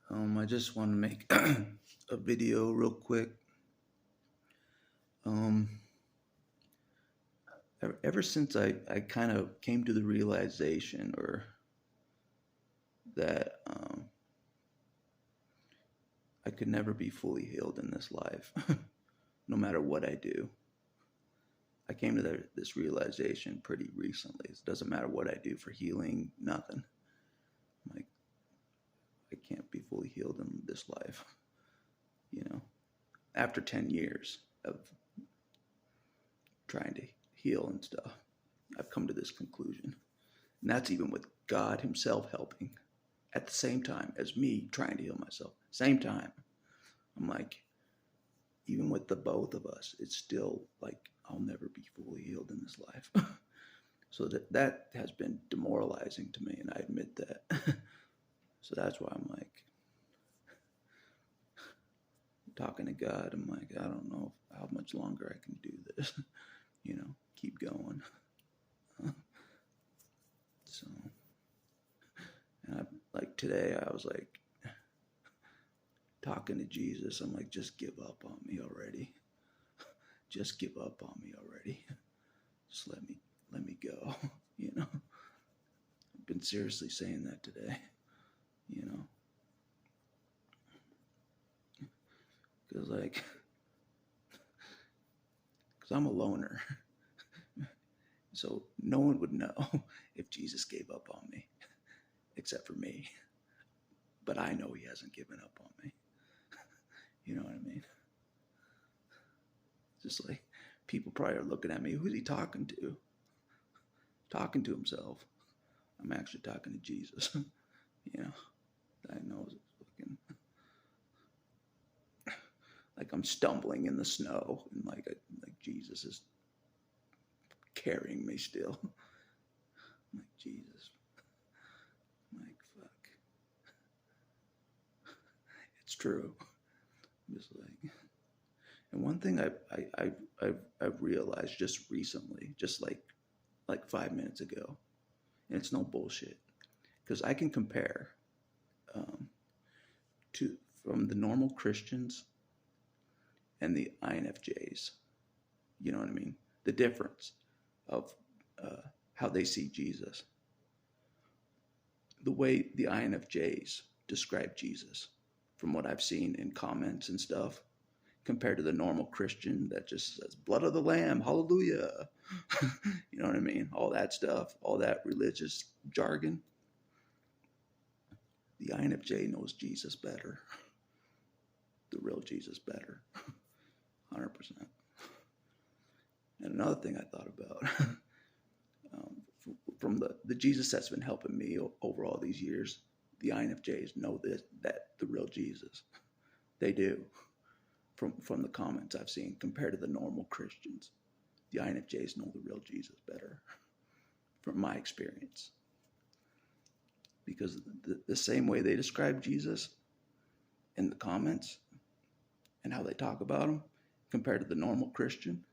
I just want to make a video real quick. Um, ever since I kind of came to the realization or that I could never be fully healed in this life, no matter what I do. I came to this realization pretty recently. It doesn't matter what I do for healing, nothing. Like, I can't be fully healed in this life, you know. After 10 years of trying to heal and stuff, I've come to this conclusion. And that's even with God himself helping at the same time as me trying to heal myself. Same time. I'm like, even with the both of us, it's still like I'll never be fully healed in this life. So that has been demoralizing to me, and I admit that. So that's why I'm like talking to God. I'm like, I don't know how much longer I can do this. Keep going. So, and like today, I was like talking to Jesus. I'm like, just give up on me already. Just give up on me already. Just let me go. I've been seriously saying that today. Because I'm a loner. So no one would know if Jesus gave up on me, except for me. But I know he hasn't given up on me. You know what I mean? Just like people probably are looking at me. Who's he talking to? Talking to himself. I'm actually talking to Jesus. I know it's fucking like I'm stumbling in the snow and like Jesus is carrying me still. I'm like, Jesus. I'm like, fuck. It's true. I'm just like, and one thing I've realized just recently, just like 5 minutes ago, and it's no bullshit, because I can compare um, to from the normal Christians and the INFJs. You know what I mean? The difference of how they see Jesus. The way the INFJs describe Jesus, from what I've seen in comments and stuff, compared to the normal Christian that just says, blood of the lamb, hallelujah. You know what I mean? All that stuff, all that religious jargon. The INFJ knows Jesus better. The real Jesus better. 100%. And another thing I thought about, from the Jesus that's been helping me over all these years, the INFJs know that the real Jesus. They do. From the comments I've seen, compared to the normal Christians, the INFJs know the real Jesus better, from my experience. Because the same way they describe Jesus in the comments and how they talk about him, compared to the normal Christian,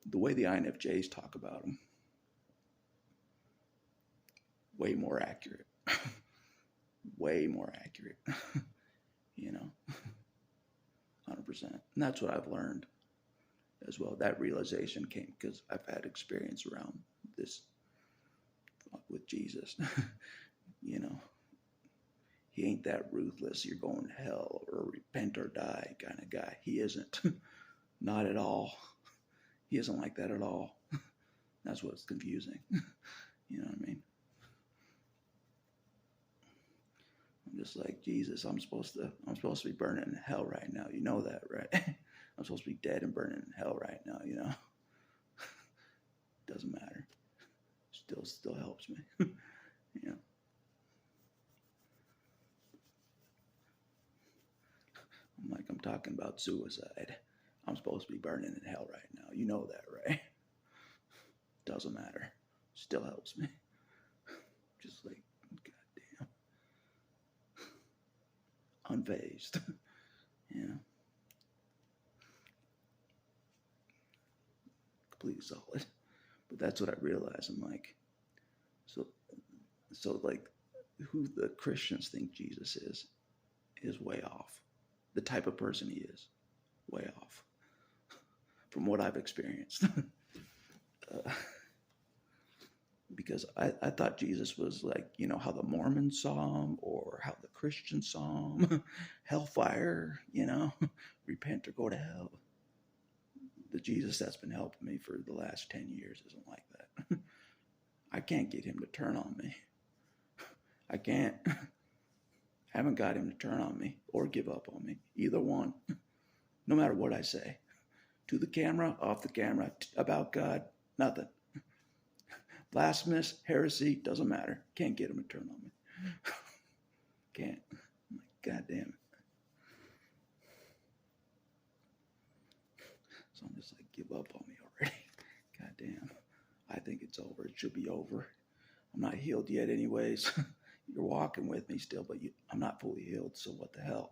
the way the INFJs talk about him, way more accurate. Way more accurate. 100%. And that's what I've learned as well. That realization came because I've had experience around this with Jesus. He ain't that ruthless, you're going to hell or repent or die kind of guy. He isn't. Not at all. He isn't like that at all. That's what's confusing. You know what I mean? I'm just like, Jesus, I'm supposed to be burning in hell right now. You know that, right? I'm supposed to be dead and burning in hell right now, Doesn't matter. Still helps me. I'm like, I'm talking about suicide. I'm supposed to be burning in hell right now. You know that, right? Doesn't matter. Still helps me. Just like, goddamn. Unfazed. Completely solid. But that's what I realized. I'm like, so like, who the Christians think Jesus is way off. The type of person he is, way off from what I've experienced. Because I thought Jesus was like, how the Mormons saw him or how the Christians saw him. Hellfire, repent or go to hell. The Jesus that's been helping me for the last 10 years isn't like that. I can't get him to turn on me. I can't. I haven't got him to turn on me or give up on me. Either one. No matter what I say. To the camera, off the camera, about God, nothing. Blasphemous, heresy, doesn't matter. Can't get him to turn on me. Can't. God damn it. So I'm just like, give up on me already. God damn. I think it's over. It should be over. I'm not healed yet anyways. You're walking with me still, but I'm not fully healed, so what the hell?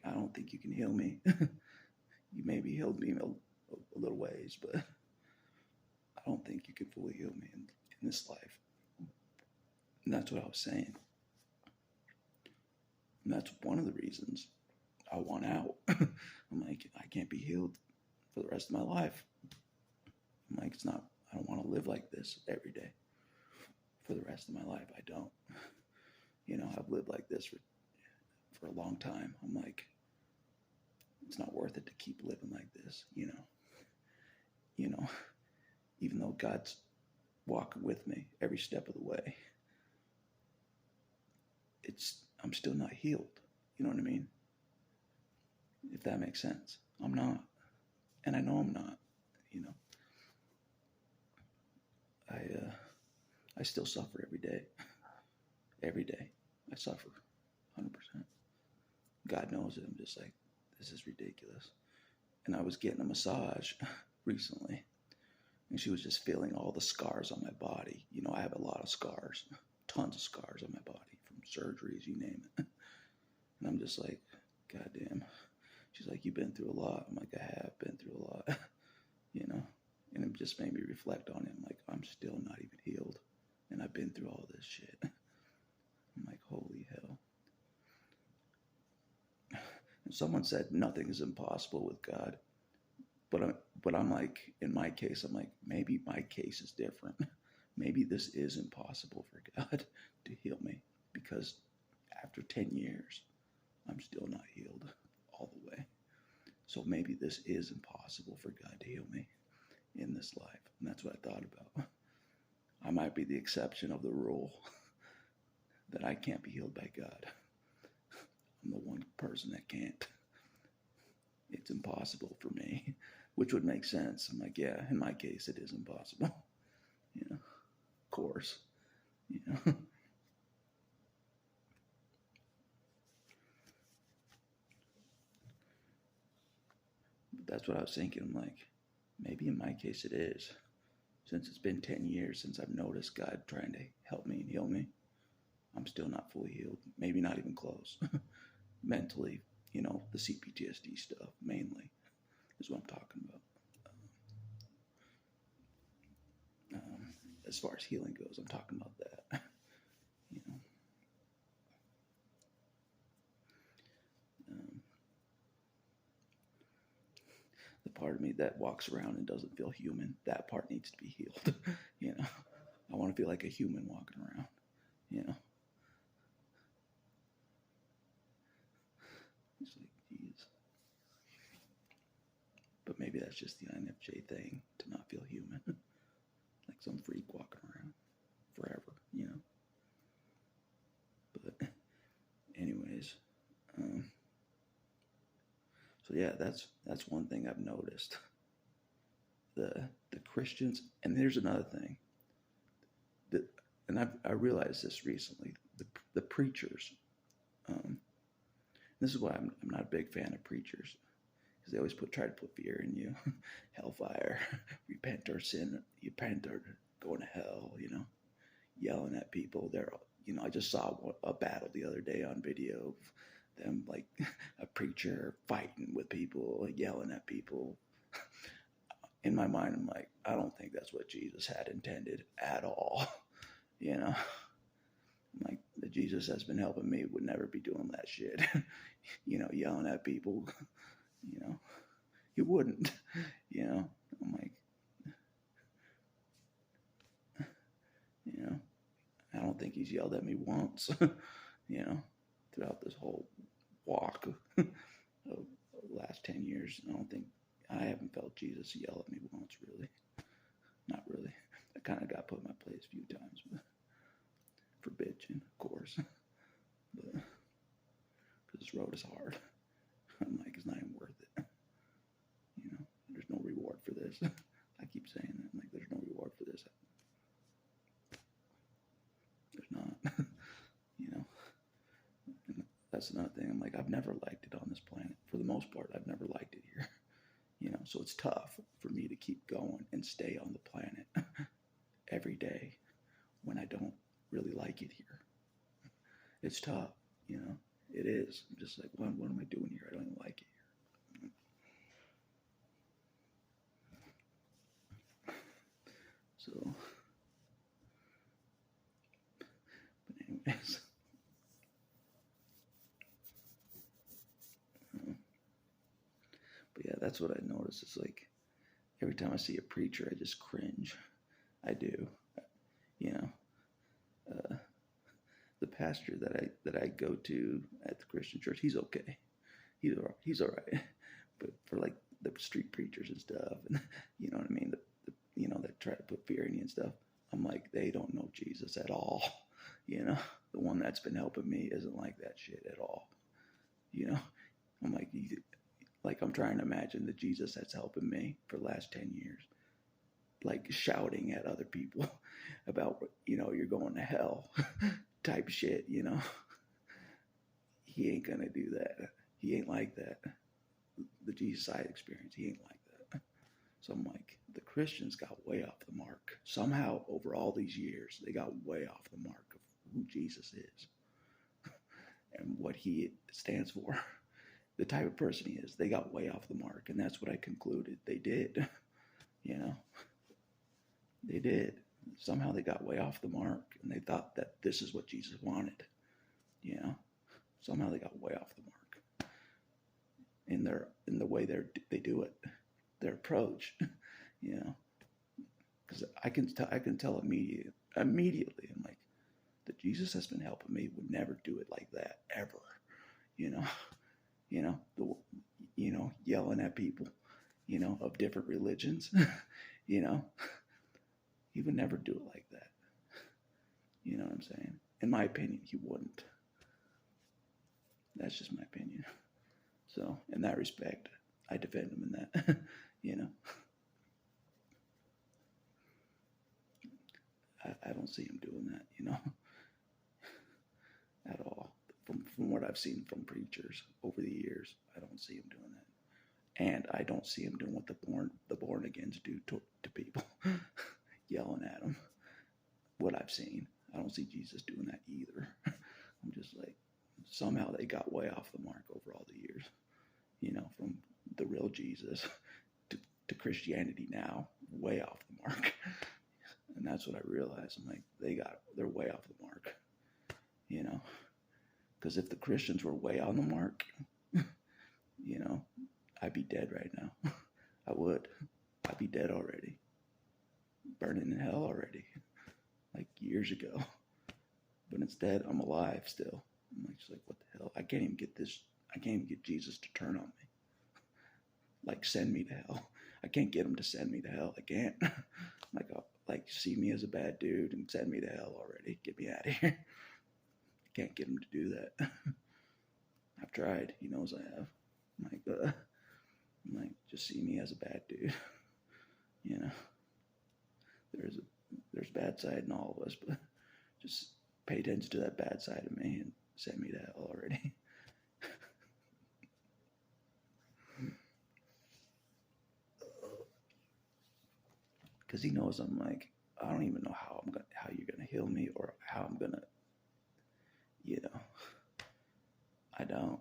I don't think you can heal me. You maybe healed me a little ways, but I don't think you can fully heal me in this life. And that's what I was saying. And that's one of the reasons I want out. I'm like, I can't be healed for the rest of my life. I'm like, I don't want to live like this every day for the rest of my life. I don't. I've lived like this for a long time. I'm like, it's not worth it to keep living like this, even though God's walking with me every step of the way. I'm still not healed. You know what I mean? If that makes sense. I'm not. And I know I'm not, I still suffer every day. Every day. I suffer 100%. God knows it. I'm just like, this is ridiculous. And I was getting a massage recently, and she was just feeling all the scars on my body. I have a lot of scars, tons of scars on my body from surgeries, you name it. And I'm just like, God damn. She's like, you've been through a lot. I'm like, I have been through a lot, and it just made me reflect on it. I'm like, I'm still not even healed, and I've been through all this shit. I'm like, holy hell. And someone said nothing is impossible with God. But I'm like, in my case, I'm like, maybe my case is different. Maybe this is impossible for God to heal me, because after 10 years, I'm still not healed all the way. So maybe this is impossible for God to heal me in this life. And that's what I thought about. I might be the exception of the rule that I can't be healed by God. I'm the one person that can't. It's impossible for me, which would make sense. I'm like, yeah, in my case, it is impossible. Of course, But that's what I was thinking. I'm like, maybe in my case it is. Since it's been 10 years since I've noticed God trying to help me and heal me, I'm still not fully healed. Maybe not even close. Mentally, the CPTSD stuff mainly is what I'm talking about. As far as healing goes, I'm talking about that. The part of me that walks around and doesn't feel human, that part needs to be healed. I want to feel like a human walking around. It's like, geez. But maybe that's just the INFJ thing, to not feel human. Like some freak walking around forever, But anyways, so yeah, that's one thing I've noticed. The Christians, and here's another thing. And I realized this recently. The preachers. This is why I'm not a big fan of preachers, because they always try to put fear in you. Hellfire, repent or sin, repent or going to hell. Yelling at people. I just saw a battle the other day on video of them, like a preacher fighting with people, yelling at people. in my mind, I'm like, I don't think that's what Jesus had intended at all. You know, like the Jesus that's been helping me would never be doing that shit. Yelling at people. You know, he wouldn't. I'm like, you know, I don't think he's yelled at me once. Throughout this whole walk of the last 10 years, I haven't felt Jesus yell at me once, really. Not really. I kind of got put in my place a few times, but for bitching, of course. But because this road is hard. I'm like, it's not even worth it. There's no reward for this. I keep saying that. I'm like, there's no reward for this. There's not. And that's another thing. I'm like, I've never liked it on this planet. For the most part, I've never liked it here. So it's tough for me to keep going and stay on the planet every day when I don't really like it here. It's tough, it is. I'm just like, what am I doing here? I don't even like it here. So, but anyways. But yeah, that's what I notice. It's like every time I see a preacher, I just cringe. I do. The pastor that I go to at the Christian church, he's okay. He's all right. But for like the street preachers and stuff, and you know what I mean, that try to put fear in you and stuff, I'm like, they don't know Jesus at all. The one that's been helping me isn't like that shit at all. I'm like I'm trying to imagine the Jesus that's helping me for the last 10 years, like shouting at other people about, you're going to hell type shit, He ain't gonna do that. He ain't like that. The Jesus I experience, he ain't like that. So I'm like, the Christians got way off the mark. Somehow, over all these years, they got way off the mark of who Jesus is and what he stands for. The type of person he is, they got way off the mark. And that's what I concluded. They did. They did. Somehow they got way off the mark and they thought that this is what Jesus wanted. Somehow they got way off the mark in the way they do it, their approach, because I can tell immediately. I'm like, the Jesus that's been helping me would never do it like that ever. Yelling at people, of different religions, he would never do it like that. You know what I'm saying? In my opinion, he wouldn't. That's just my opinion. So, in that respect, I defend him in that, I don't see him doing that, at all. From what I've seen from preachers over the years, I don't see him doing that. And I don't see him doing what the born agains do to people, yelling at them. What I've seen, I don't see Jesus doing that either. I'm just like, somehow they got way off the mark over all the years, from the real Jesus to Christianity now, way off the mark. And that's what I realized. I'm like, they're way off the mark, because if the Christians were way on the mark, I'd be dead right now. I would. I'd be dead already. Burning in hell already. Like years ago. But instead, I'm alive still. I'm just like, what the hell? I can't even get Jesus to turn on me. Like, send me to hell. I can't get him to send me to hell. I can't. Like, see me as a bad dude and send me to hell already. Get me out of here. Can't get him to do that. I've tried. He knows I have. I'm like, just see me as a bad dude. There's bad side in all of us, but just pay attention to that bad side of me and send me to hell already. Because he knows I'm like, I don't even know how you're gonna heal me or how I'm gonna, I don't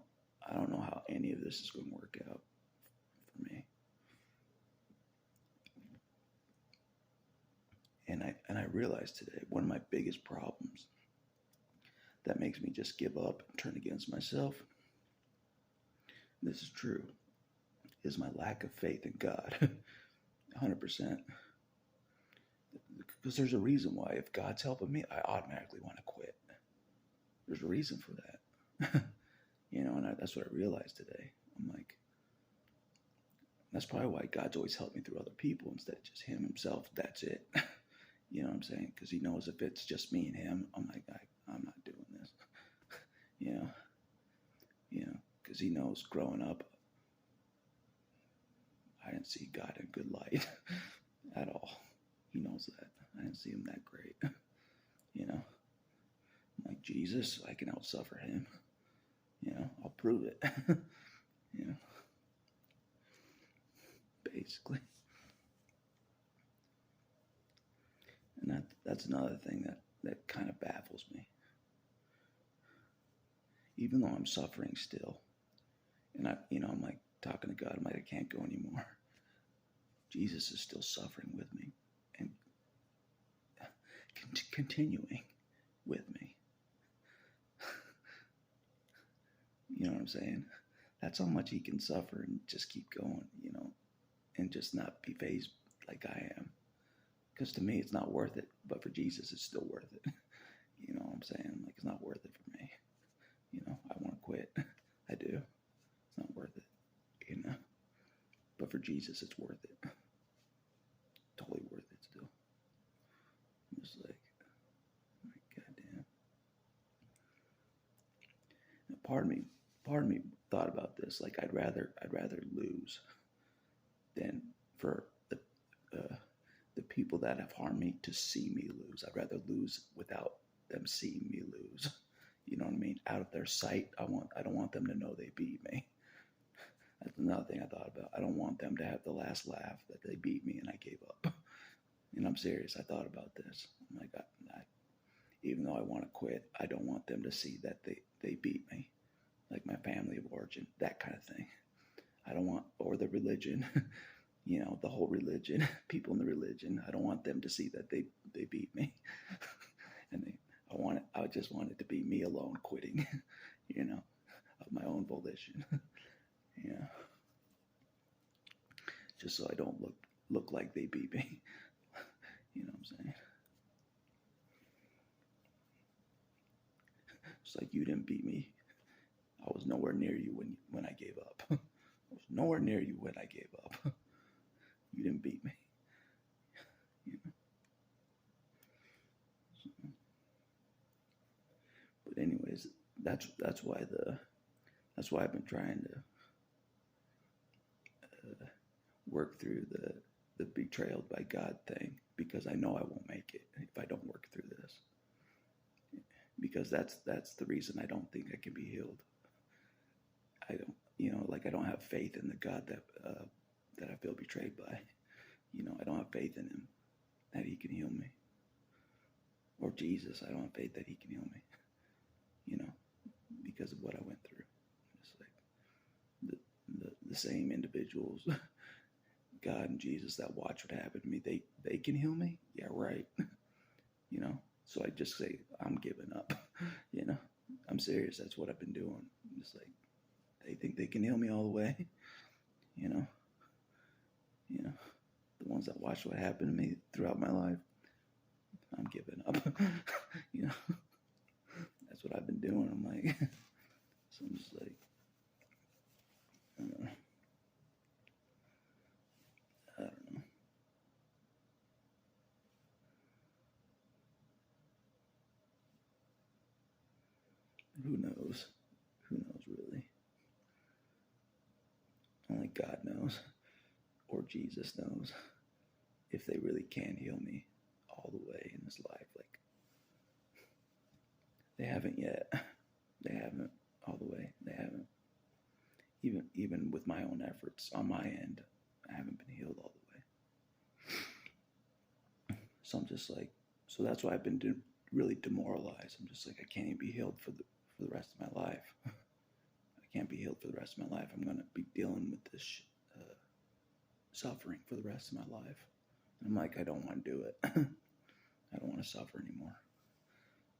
know how any of this is gonna work out for me. I realized today one of my biggest problems that makes me just give up and turn against myself, this is true, is my lack of faith in God. 100%. Because there's a reason why if God's helping me, I automatically want to quit. There's a reason for that. And that's what I realized today. I'm like, that's probably why God's always helped me through other people instead of just him himself. That's it. You know what I'm saying? Because he knows if it's just me and him, I'm like, I'm not doing this. Because he knows growing up, I didn't see God in a good light at all. He knows that. I didn't see him that great. I'm like, Jesus, I can outsuffer him. I'll prove it. Basically. And that's another thing that kind of baffles me. Even though I'm suffering still, and I'm like talking to God, I'm like, I can't go anymore. Jesus is still suffering with me and continuing with me. You know what I'm saying? That's how much he can suffer and just keep going, and just not be fazed like I am. Because to me, it's not worth it, but for Jesus, it's still worth it. You know what I'm saying? Like, it's not worth it for me. I want to quit. I do. It's not worth it, But for Jesus, it's worth it. Totally worth it still. I'm just like goddamn. Now, part of me thought about this. Like, I'd rather lose than for the people that have harmed me to see me lose. I'd rather lose without them seeing me lose. You know what I mean? Out of their sight. I don't want them to know they beat me. That's another thing I thought about. I don't want them to have the last laugh that they beat me and I gave up. And I'm serious. I thought about this. I'm like, even though I want to quit, I don't want them to see that they beat me. Like my family of origin, that kind of thing. I don't want, or the religion, the whole religion, people in the religion. I don't want them to see that they beat me. And I just want it to be me alone quitting, of my own volition. Just so I don't look like they beat me. You know what I'm saying? It's like, you didn't beat me. I was nowhere near you when I gave up. I was nowhere near you when I gave up. You didn't beat me. But anyways, that's why I've been trying to work through the betrayal by God thing, because I know I won't make it if I don't work through this. Because that's the reason I don't think I can be healed. I don't, I don't have faith in the God that I feel betrayed by. I don't have faith in him that he can heal me. Or Jesus, I don't have faith that he can heal me. Because of what I went through. It's like the same individuals, God and Jesus, that watch what happened to me, they can heal me? Yeah, right. So I just say, I'm giving up. I'm serious. That's what I've been doing. Just like, they think they can heal me all the way. The ones that watch what happened to me throughout my life, I'm giving up. That's what I've been doing. I'm like, so I'm just like, I don't know. Who knows? Who knows really? Only God knows, or Jesus knows, if they really can heal me all the way in this life. Like, they haven't yet. They haven't all the way. They haven't. Even with my own efforts on my end, I haven't been healed all the way. So I'm just like, so that's why I've been really demoralized. I'm just like, I can't even be healed for the rest of my life. I can't be healed for the rest of my life. I'm going to be dealing with this suffering for the rest of my life. And I'm like, I don't want to do it. I don't want to suffer anymore.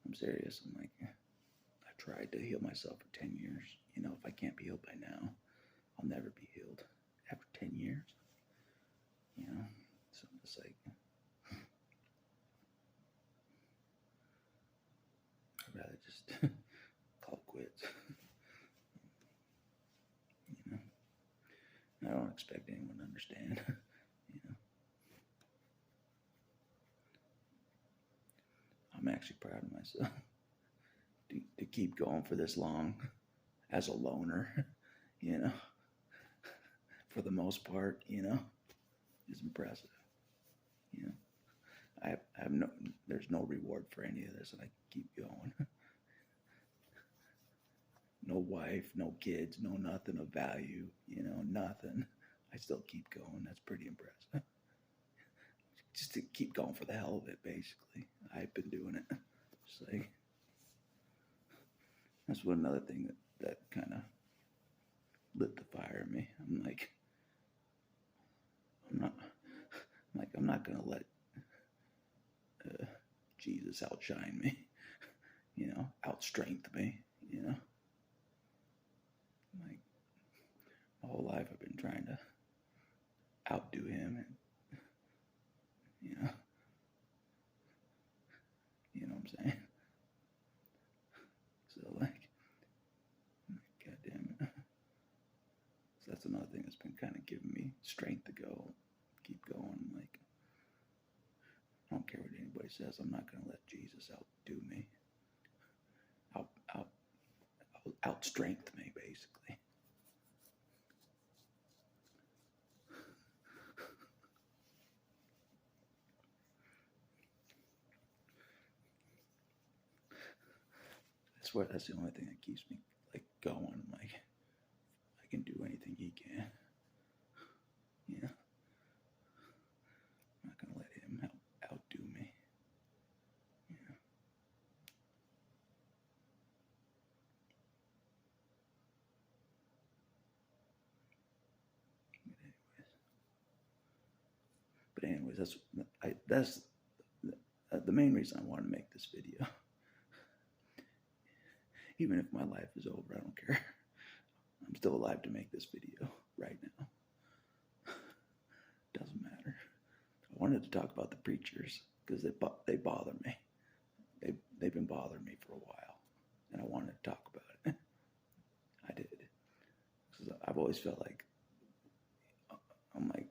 I'm serious. I'm like, I tried to heal myself for 10 years. You know, if I can't be healed by now, I'll never be healed. After 10 years, you know? So I'm just like, I'd rather just call it quits. You know? I don't expect anyone to understand. You know? I'm actually proud of myself to keep going for this long as a loner, you know? For the most part, you know? Is impressive. You know? I have no, there's no reward for any of this, and I keep going. No wife, no kids, no nothing of value, you know, nothing. I still keep going. That's pretty impressive. Just to keep going for the hell of it, basically. I've been doing it. Just like, that's what another thing that kind of lit the fire in me. I'm not gonna let Jesus outshine me, you know, outstrength me, you know. Like, my whole life I've been trying to outdo him, and you know what I'm saying. So like, God damn it. So that's another thing that's been kind of giving me strength to keep going. Like, I don't care what anybody says. I'm not gonna let Jesus outdo me, outstrength me, basically. I swear that's the only thing that keeps me like going. I'm like, I can do anything he can. Yeah. I'm not gonna let him outdo me. Yeah. But anyways, that's the main reason I want to make this video. Even if my life is over, I don't care. I'm still alive to make this video right now. Doesn't matter. I wanted to talk about the preachers because they bother me. They've been bothering me for a while, and I wanted to talk about it. I did. Because I've always felt like I'm like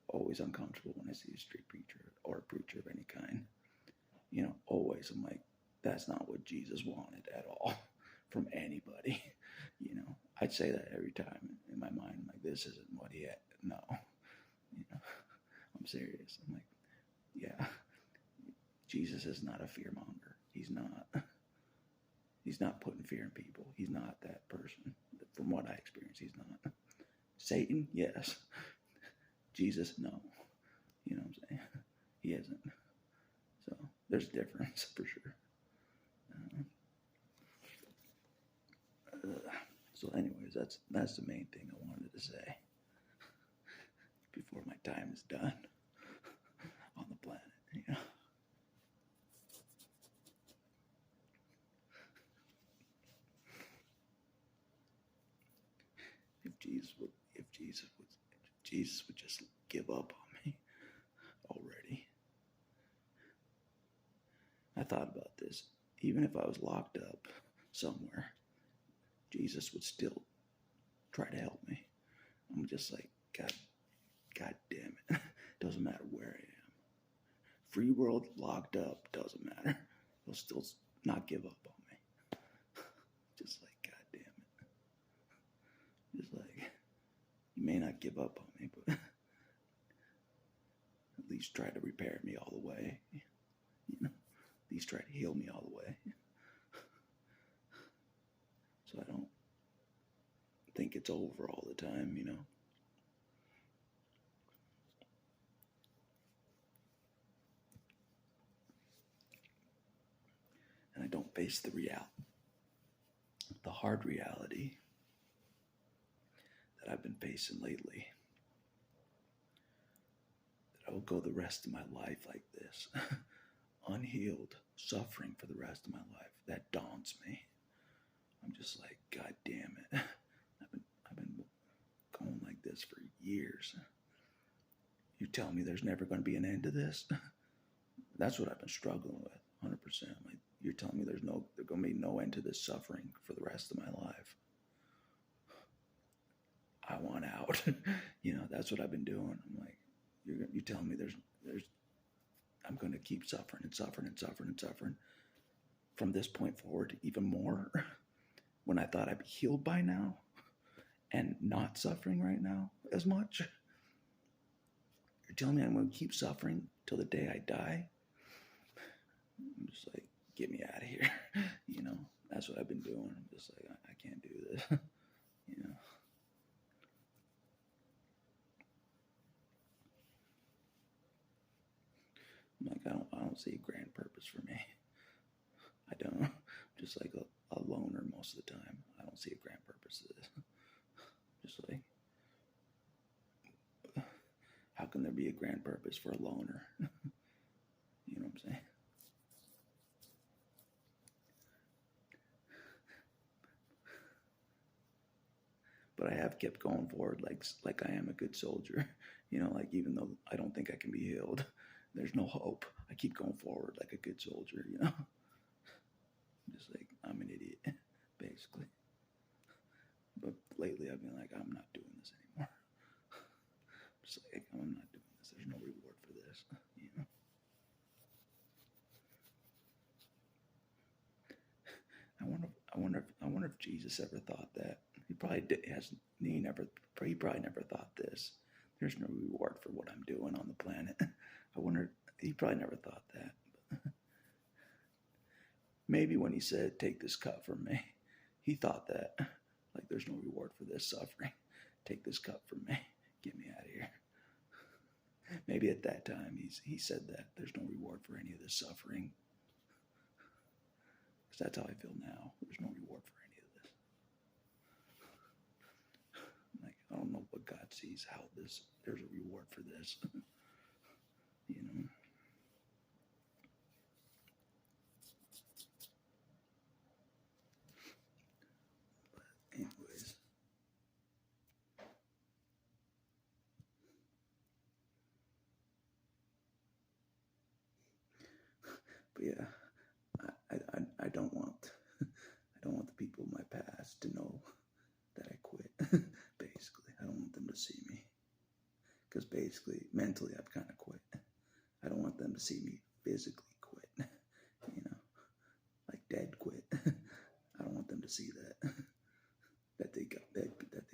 always uncomfortable when I see a street preacher or a preacher of any kind. You know, always I'm like, that's not what Jesus wanted at all from anybody. You know, I'd say that every time in my mind. I'm like, this isn't what he had. No, you know, I'm serious. I'm like, yeah, Jesus is not a fearmonger. He's not. He's not putting fear in people. He's not that person. From what I experience, he's not. Satan, yes. Jesus, no. You know what I'm saying? He isn't. So there's a difference for sure. So anyways, that's the main thing I wanted to say before my time is done on the planet, you know. If Jesus would just give up on me already. I thought about this. Even if I was locked up somewhere, Jesus would still try to help me. I'm just like, God damn it. Doesn't matter where I am. Free world, locked up, doesn't matter. He'll still not give up on me. Just like, God damn it. Just like, you may not give up on me, but at least try to repair me all the way. You know, at least try to heal me all the way. So I don't think it's over all the time, you know. And I don't face the hard reality that I've been facing lately. That I will go the rest of my life like this, unhealed suffering for the rest of my life. That daunts me. I'm just like, God damn it. I've been going like this for years. You tell me there's never going to be an end to this? That's what I've been struggling with, 100%. Like, you're telling me there's going to be no end to this suffering for the rest of my life. I want out. That's what I've been doing. I'm like, you're telling me I'm going to keep suffering and suffering and suffering and suffering from this point forward even more when I thought I'd be healed by now and not suffering right now as much. You're telling me I'm going to keep suffering till the day I die? I'm just like, get me out of here. That's what I've been doing. I'm just like, I can't do this. I'm like, I don't see a grand purpose for me. I don't. I'm just like a loner most of the time. I don't see a grand purpose to this. Just like, how can there be a grand purpose for a loner? You know what I'm saying? But I have kept going forward like I am a good soldier. Like, even though I don't think I can be healed, there's no hope. I keep going forward like a good soldier, Just like, I'm an idiot, basically. But lately I've been like, I'm not doing this anymore. Just like, I'm not doing this. There's no reward for this, I wonder if Jesus ever thought that. He probably he probably never thought this. There's no reward for what I'm doing on the planet. I wonder, he probably never thought that. Maybe when he said, take this cup from me, he thought that. Like, there's no reward for this suffering. Take this cup from me. Get me out of here. Maybe at that time he said that. There's no reward for any of this suffering. Because that's how I feel now. There's no reward for any of this. Like, I don't know what God sees, how there's a reward for this. But anyways. But yeah, I don't want the people of my past to know that I quit. Basically, I don't want them to see me, because basically mentally I've kind of quit. I don't want them to see me physically quit. Like dead quit. I don't want them to see that that they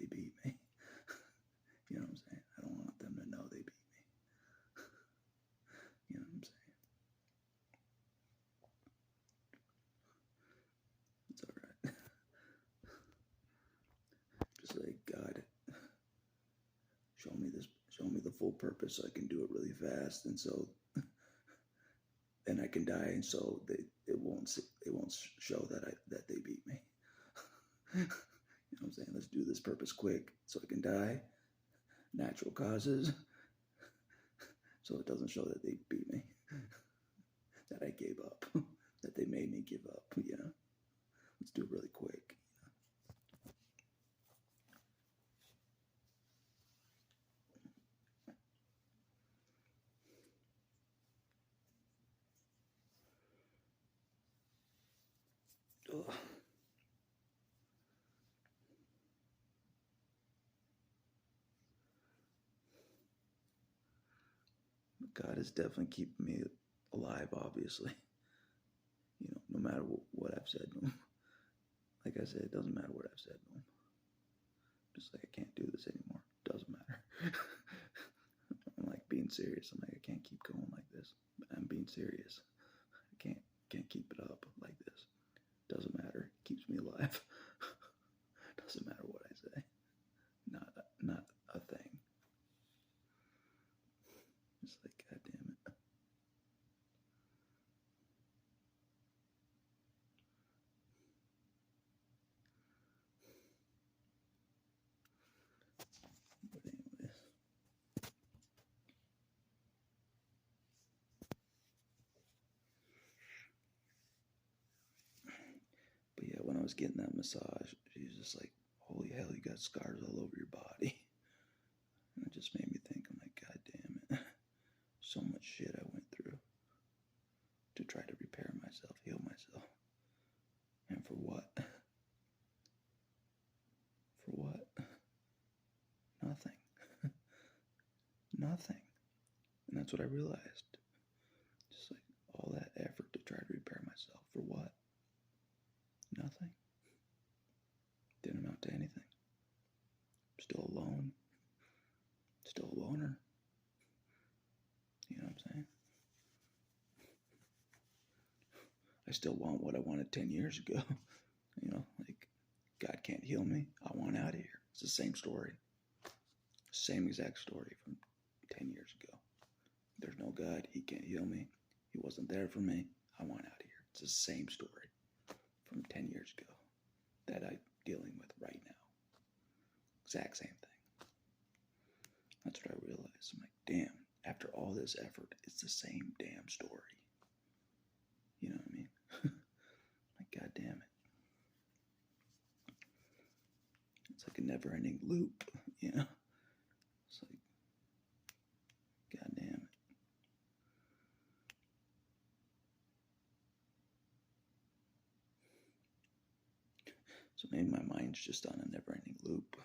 beat me. You know what I'm saying? I don't want them to know they beat me. You know what I'm saying? It's all right. Just like, God, show me the full purpose so I can do it really fast, and so then I can die, and so it won't show that they beat me. You know what I'm saying? Let's do this purpose quick so I can die. Natural causes, so it doesn't show that they beat me, that I gave up, that they made me give up. Let's do it really quick. Ugh. God is definitely keeping me alive, obviously. No matter what I've said to him. Like I said, it doesn't matter what I've said to him. Just like, I can't do this anymore. Doesn't matter. I'm like being serious. I'm like, I can't keep going like this. I'm being serious. I can't keep it up like this. Doesn't matter. It keeps me alive. Doesn't matter what I say. Not a thing. It's like, God damn it. But anyways. I was getting that massage, she was just like, holy hell, you got scars all over your body. And it just made me think, I'm like, God damn it. So much shit I went through to try to repair myself, heal myself. And for what? For what? Nothing. Nothing. And that's what I realized. Just like all that effort to try to repair myself. For what? Nothing. Didn't amount to anything. Still alone. Still a loner. You know what I'm saying? I still want what I wanted 10 years ago. You know, like, God can't heal me. I want out of here. It's the same story. Same exact story from 10 years ago. There's no God. He can't heal me. He wasn't there for me. I want out of here. It's the same story from 10 years ago that I'm dealing with right now. Exact same thing. That's what I realized. I'm like, damn, after all this effort, it's the same damn story. You know what I mean? Like, God damn it. It's like a never-ending loop, you know? It's like, God damn it. So maybe my mind's just on a never-ending loop,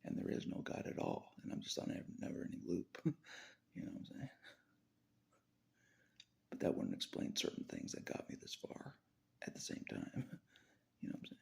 and there is no God at all, and I'm just on a never-ending loop. You know what I'm saying? But that wouldn't explain certain things that got me this far at the same time. You know what I'm saying?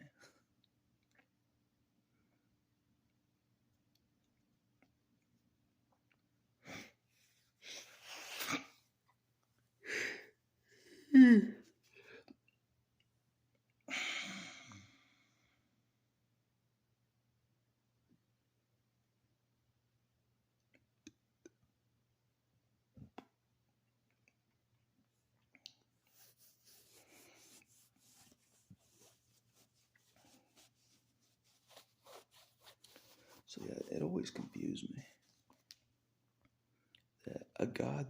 So yeah, it always confused me that a God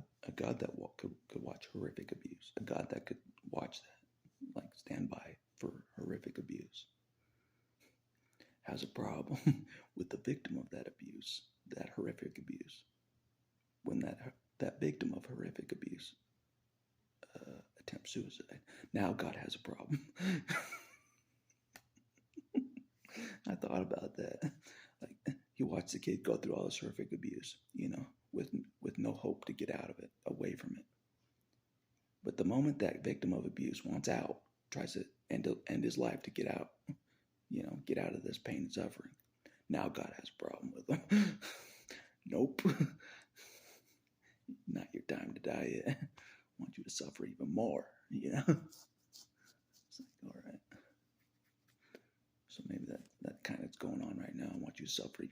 that could watch horrific abuse, a God that could watch that, like stand by for horrific abuse, has a problem with the victim of that abuse, that horrific abuse. When that victim of horrific abuse attempts suicide, now God has a problem. I thought about that. Like, he watched the kid go through all this horrific abuse, you know, with no hope to get out of it, away from it. But the moment that victim of abuse wants out, tries to end his life to get out, you know, get out of this pain and suffering, now God has a problem with him. Nope. Not your time to die yet. I want you to suffer even more, you know? It's like, all right. So maybe that kind of is going on right now. I want you to suffer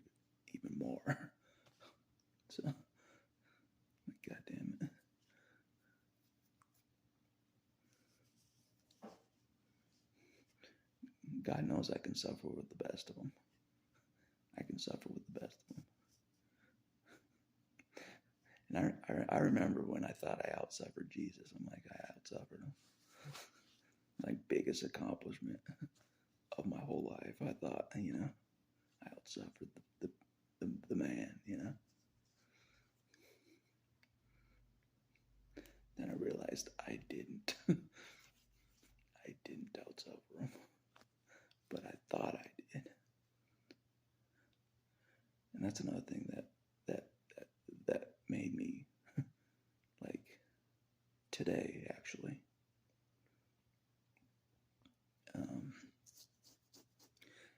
even more. So, God damn it. God knows I can suffer with the best of them. I can suffer with the best of them. And I remember when I thought I outsuffered Jesus. I'm like, I outsuffered him. Like, biggest accomplishment of my whole life. I thought, you know, I outsuffered the man, you know. Then I realized I didn't. I didn't outsuffer him, but I thought I did. And that's another thing that made me, like, today, actually.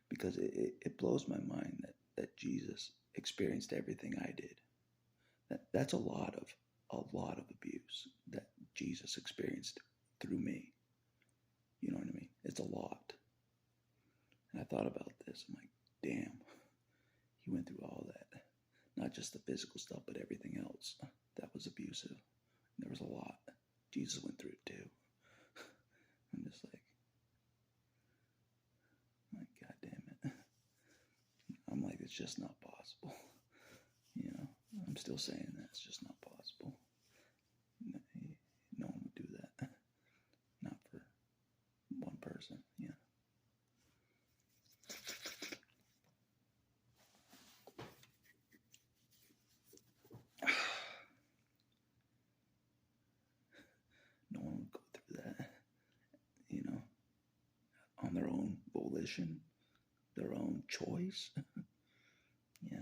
Because it blows my mind that Jesus experienced everything I did. That's a lot of abuse that Jesus experienced through me. You know what I mean? It's a lot. And I thought about this. I'm like, damn, he went through all that. Not just the physical stuff, but everything else that was abusive. There was a lot. Jesus went through it too. I'm just like, God damn it. I'm like, it's just not possible. You know, I'm still saying that it's just not possible. No one would do that. Not for one person, you know. volition, their own choice. Yeah.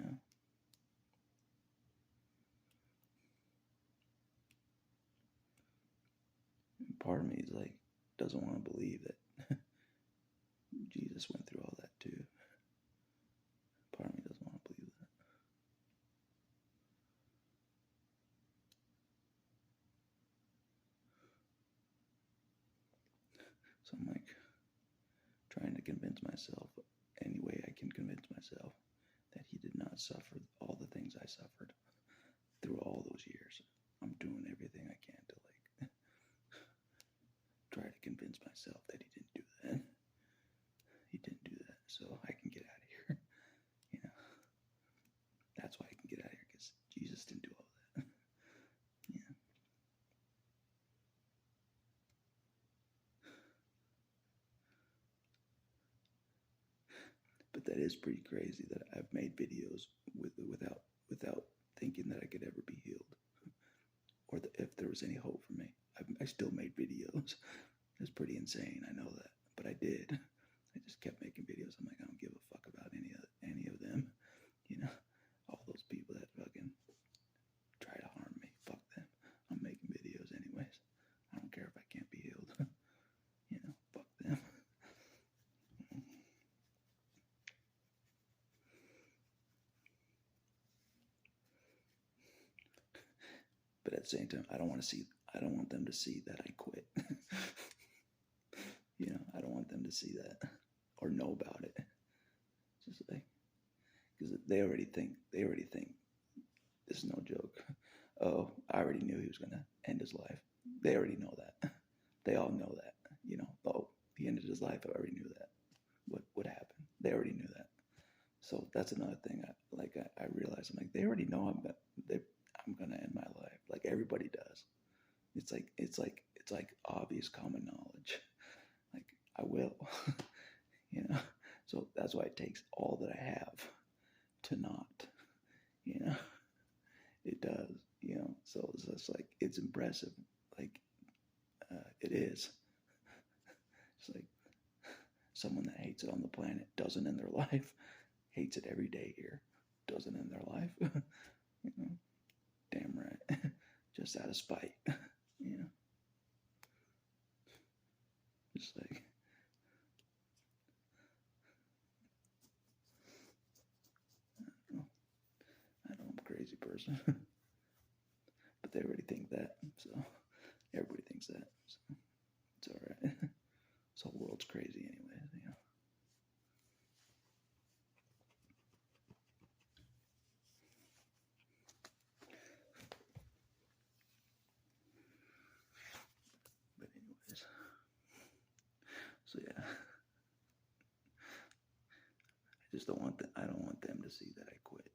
And part of me is like, doesn't want to believe that Jesus went through all that too. Part of me doesn't want to believe that. So I'm like trying to convince myself any way I can convince myself that he did not suffer all the things I suffered through all those years. I'm doing everything I can to like try to convince myself that he didn't do that. He didn't do that, so I can get out of here. You know, that's why I can get out of here, because Jesus didn't do all that. Yeah. But that is pretty crazy that I've made videos without thinking that I could ever be healed, or if there was any hope for me. I still made videos. It's pretty insane. I know that, but I did. I just kept making videos. I'm like, I don't give a fuck about any of them. You know, all those people that fucking try to harm me. Fuck them. I'm making videos anyways. I don't care if I can't be healed. You know, fuck them. But at the same time, I don't want them to see that I quit. You know, I don't want them to see that or know about it. Just like, because they already think this is no joke. Oh, I already knew he was gonna end his life. They already know that. They all know that. You know, oh, he ended his life. I already knew that. What happened? They already knew that. So that's another thing. I realize I'm like, they already know I'm gonna end my life. Like everybody does. It's like obvious common knowledge. Like I will. You know. So that's why it takes all that I have to not. You know. It does. You know. So it's just like it's impressive. Like it is. It's like someone that hates it on the planet doesn't in their life. Hates it every day here. Doesn't in their life. You know. Damn right. Just out of spite. You know. Just like I know I'm a crazy person. But they already think that. So everybody thinks that. So it's alright. This whole world's crazy anyways, you know. But anyways. So yeah. I don't want them to see that I quit.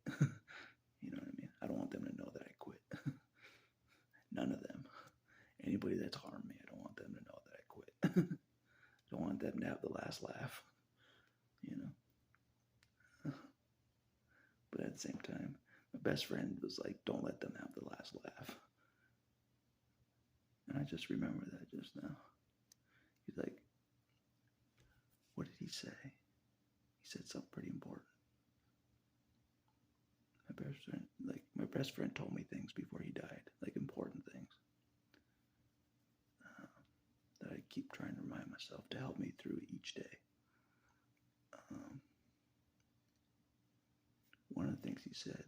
You know what I mean? I don't want them to know that I quit. None of them. Anybody that's harmed me, I don't want them to know that I quit. I don't want them to have the last laugh. You know? But at the same time, my best friend was like, don't let them have the last laugh. And I just remember that just now. He's like, what did he say? He said something pretty important. My best friend told me things before he died, like important things that I keep trying to remind myself to help me through each day. One of the things he said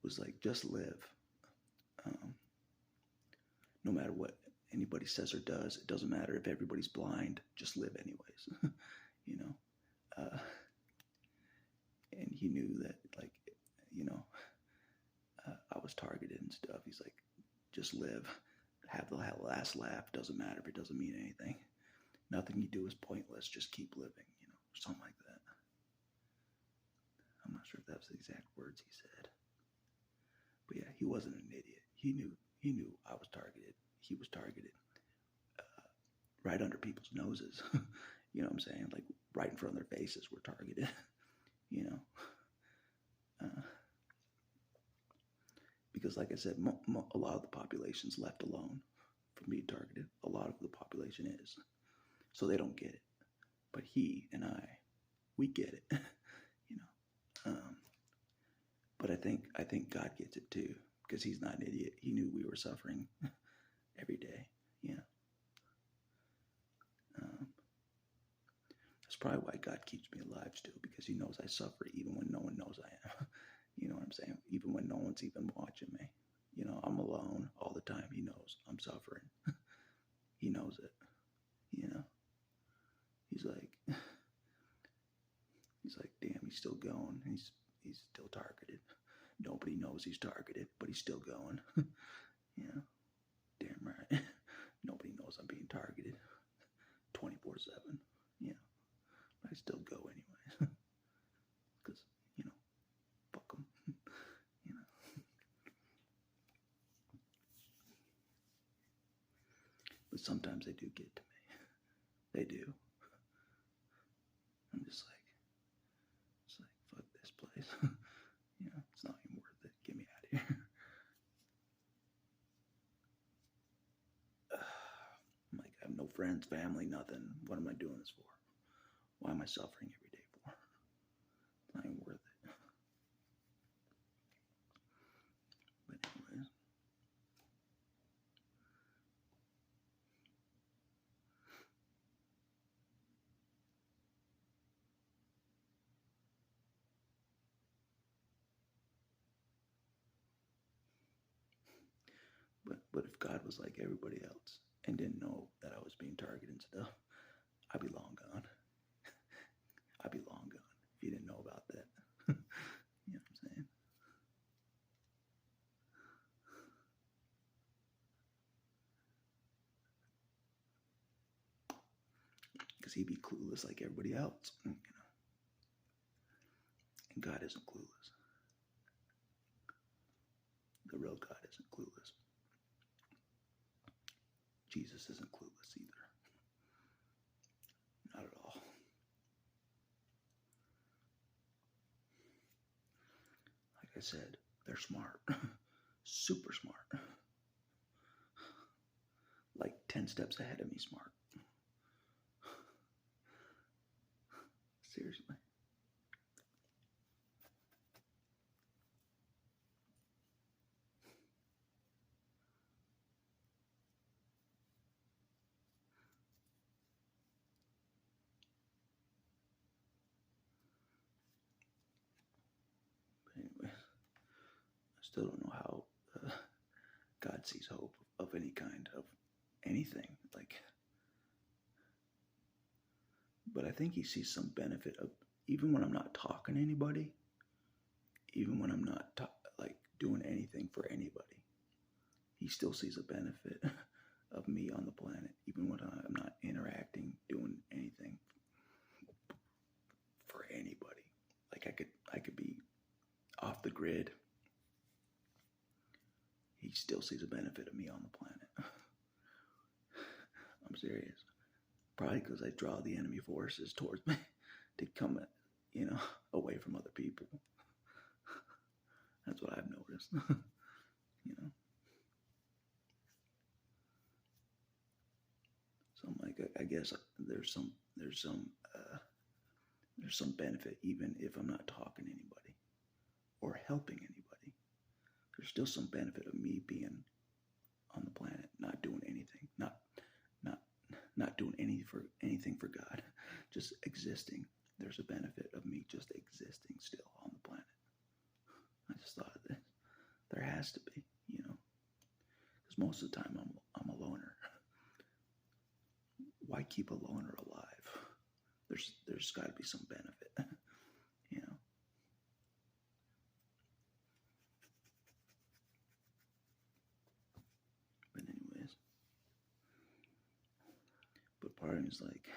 was like, just live. No matter what anybody says or does, it doesn't matter if everybody's blind, just live anyways. You know? And he knew that, like, you know, I was targeted and stuff. He's like, just live. Have the last laugh. Doesn't matter if it doesn't mean anything. Nothing you do is pointless. Just keep living, you know, something like that. I'm not sure if that was the exact words he said. But yeah, he wasn't an idiot. He knew I was targeted. He was targeted right under people's noses. You know what I'm saying? Like right in front of their faces, we're targeted. You know, because like I said, a lot of the population's left alone from being targeted. A lot of the population is, so they don't get it. But he and we get it, you know. But I think God gets it too, because he's not an idiot. He knew we were suffering every day. Yeah. That's probably why God keeps me alive still, because he knows I suffer even when no one knows I am. You know what I'm saying? Even when no one's even watching me. You know, I'm alone all the time. He knows I'm suffering. He knows it. You know? He's like, damn, he's still going. He's still targeted. Nobody knows he's targeted, but he's still going. You know? Damn right. Nobody knows I'm being targeted 24/7. You know? But I still go anyways. Because, you know, fuck them. You know? But sometimes they do get to me. They do. I'm just like, fuck this place. You know, it's not even worth it. Get me out of here. I'm like, I have no friends, family, nothing. What am I doing this for? Why am I suffering every day for? It's not even worth it. But anyways. But if God was like everybody else and didn't know that I was being targeted and stuff, I'd be long gone. I'd be long gone if he didn't know about that. You know what I'm saying? Because he'd be clueless like everybody else, you know. And God isn't clueless. The real God isn't clueless. Jesus isn't clueless either. Not at all. Like I said, they're smart. Super smart. Like 10 steps ahead of me smart. Seriously. But anyway, I still don't know how God sees hope of any kind, of anything. Like, but I think he sees some benefit of, even when I'm not talking to anybody, even when I'm not like doing anything for anybody, he still sees a benefit of me on the planet, even when I'm not interacting, doing anything for anybody. Like I could be off the grid. He still sees a benefit of me on the planet. I'm serious. Probably because I draw the enemy forces towards me to come, you know, away from other people. That's what I've noticed. You know. So I'm like, I guess there's some benefit even if I'm not talking to anybody or helping anybody. There's still some benefit of me being on the planet, not doing anything, not doing anything for God, just existing. There's a benefit of me just existing still on the planet. I just thought of this. There has to be, you know, because most of the time I'm a loner. Why keep a loner alive? There's got to be some benefit, you know. But anyways, but part of me is like,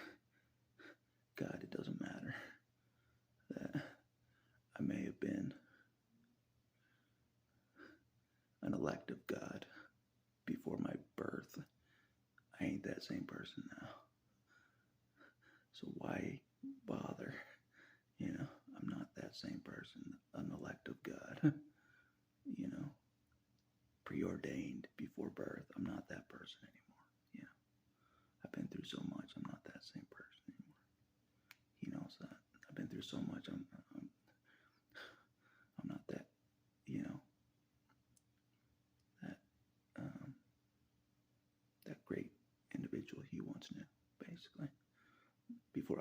God, it doesn't matter that I may have been an elect of God before my birth. I ain't that same person now. So why bother? You know, I'm not that same person, an elect of God. You know, preordained before birth. I'm not that person anymore. Yeah. I've been through so much. I'm not that same person anymore.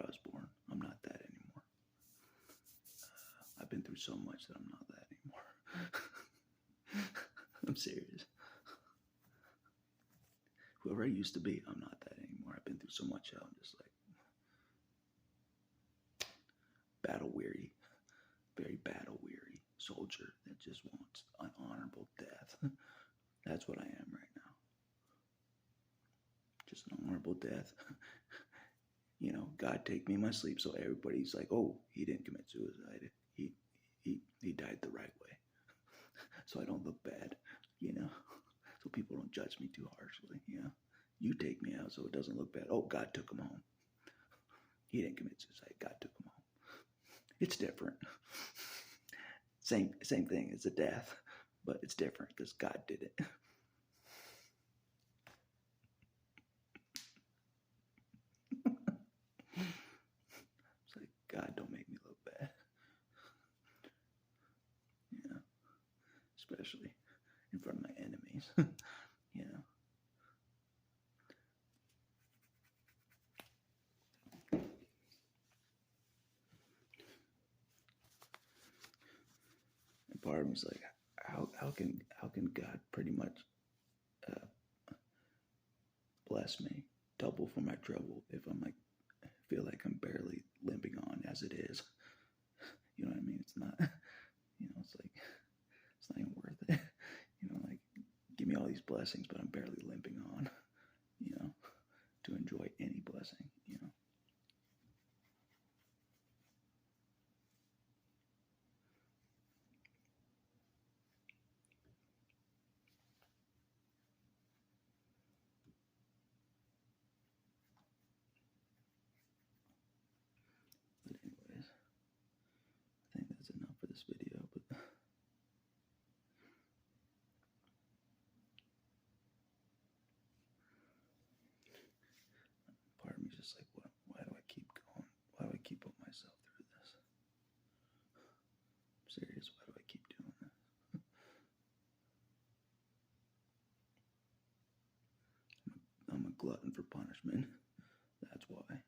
was born. I'm not that anymore. I've been through so much that I'm not that anymore. I'm serious. Whoever I used to be, I'm not that anymore. I've been through so much hell. I'm just like battle weary, very battle weary soldier that just wants an honorable death. That's what I am right now. Just an honorable death. You know, God take me in my sleep, so everybody's like, "Oh, he didn't commit suicide. He died the right way." So I don't look bad, you know. So people don't judge me too harshly, you know. You take me out so it doesn't look bad. Oh, God took him home. He didn't commit suicide. God took him home. It's different. Same thing. It's a death, but it's different because God did it. It's like, God, don't make me look bad. You know, especially in front of my enemies. You know. And part of me is like, how can God pretty much bless me, double for my trouble if I'm like feel like I'm barely limping on as it is. You know what I mean? It's not. You know, it's like it's not even worth it. You know, like give me all these blessings, but I'm barely limping on. You know, to enjoy any blessing. You know. But anyways, I think that's enough for this video. But part of me is just like, why do I keep going? Why do I keep putting myself through this? I'm serious. Why do I keep doing this? I'm a glutton for punishment. That's why.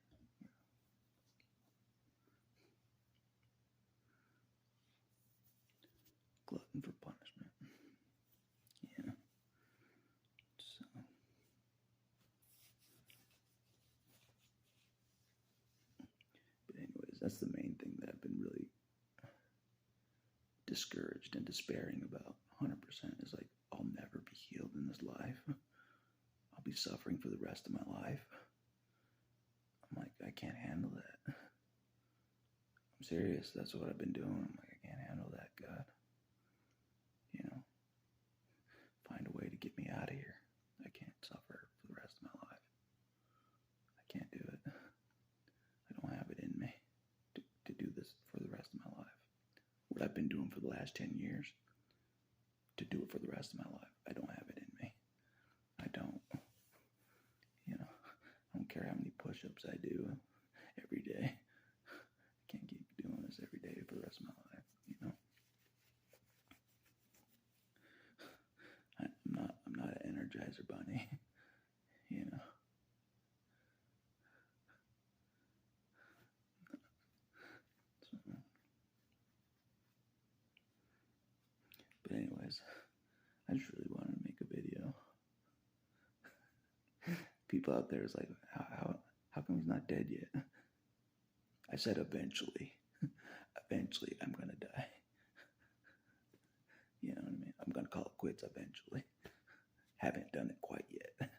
Glutton for punishment. Yeah. So. But anyways, that's the main thing that I've been really discouraged and despairing about 100% is like, I'll never be healed in this life. I'll be suffering for the rest of my life. I'm like, I can't handle that. I'm serious. That's what I've been doing. I'm like, I can't handle that, God. You know, find a way to get me out of here. I can't suffer for the rest of my life. I can't do it. I don't have it in me to do this for the rest of my life. What I've been doing for the last 10 years, to do it for the rest of my life, I don't have it in me. I don't. You know, I don't care how many push-ups I do every day. I can't keep doing this every day for the rest of my life, you know. I'm not an Energizer bunny, you know. So, but anyways, I just really wanted to make a video. People out there is like, how come he's not dead yet? I said eventually. Eventually I'm gonna die. You know what I mean? I'm gonna call it quits eventually. Haven't done it quite yet.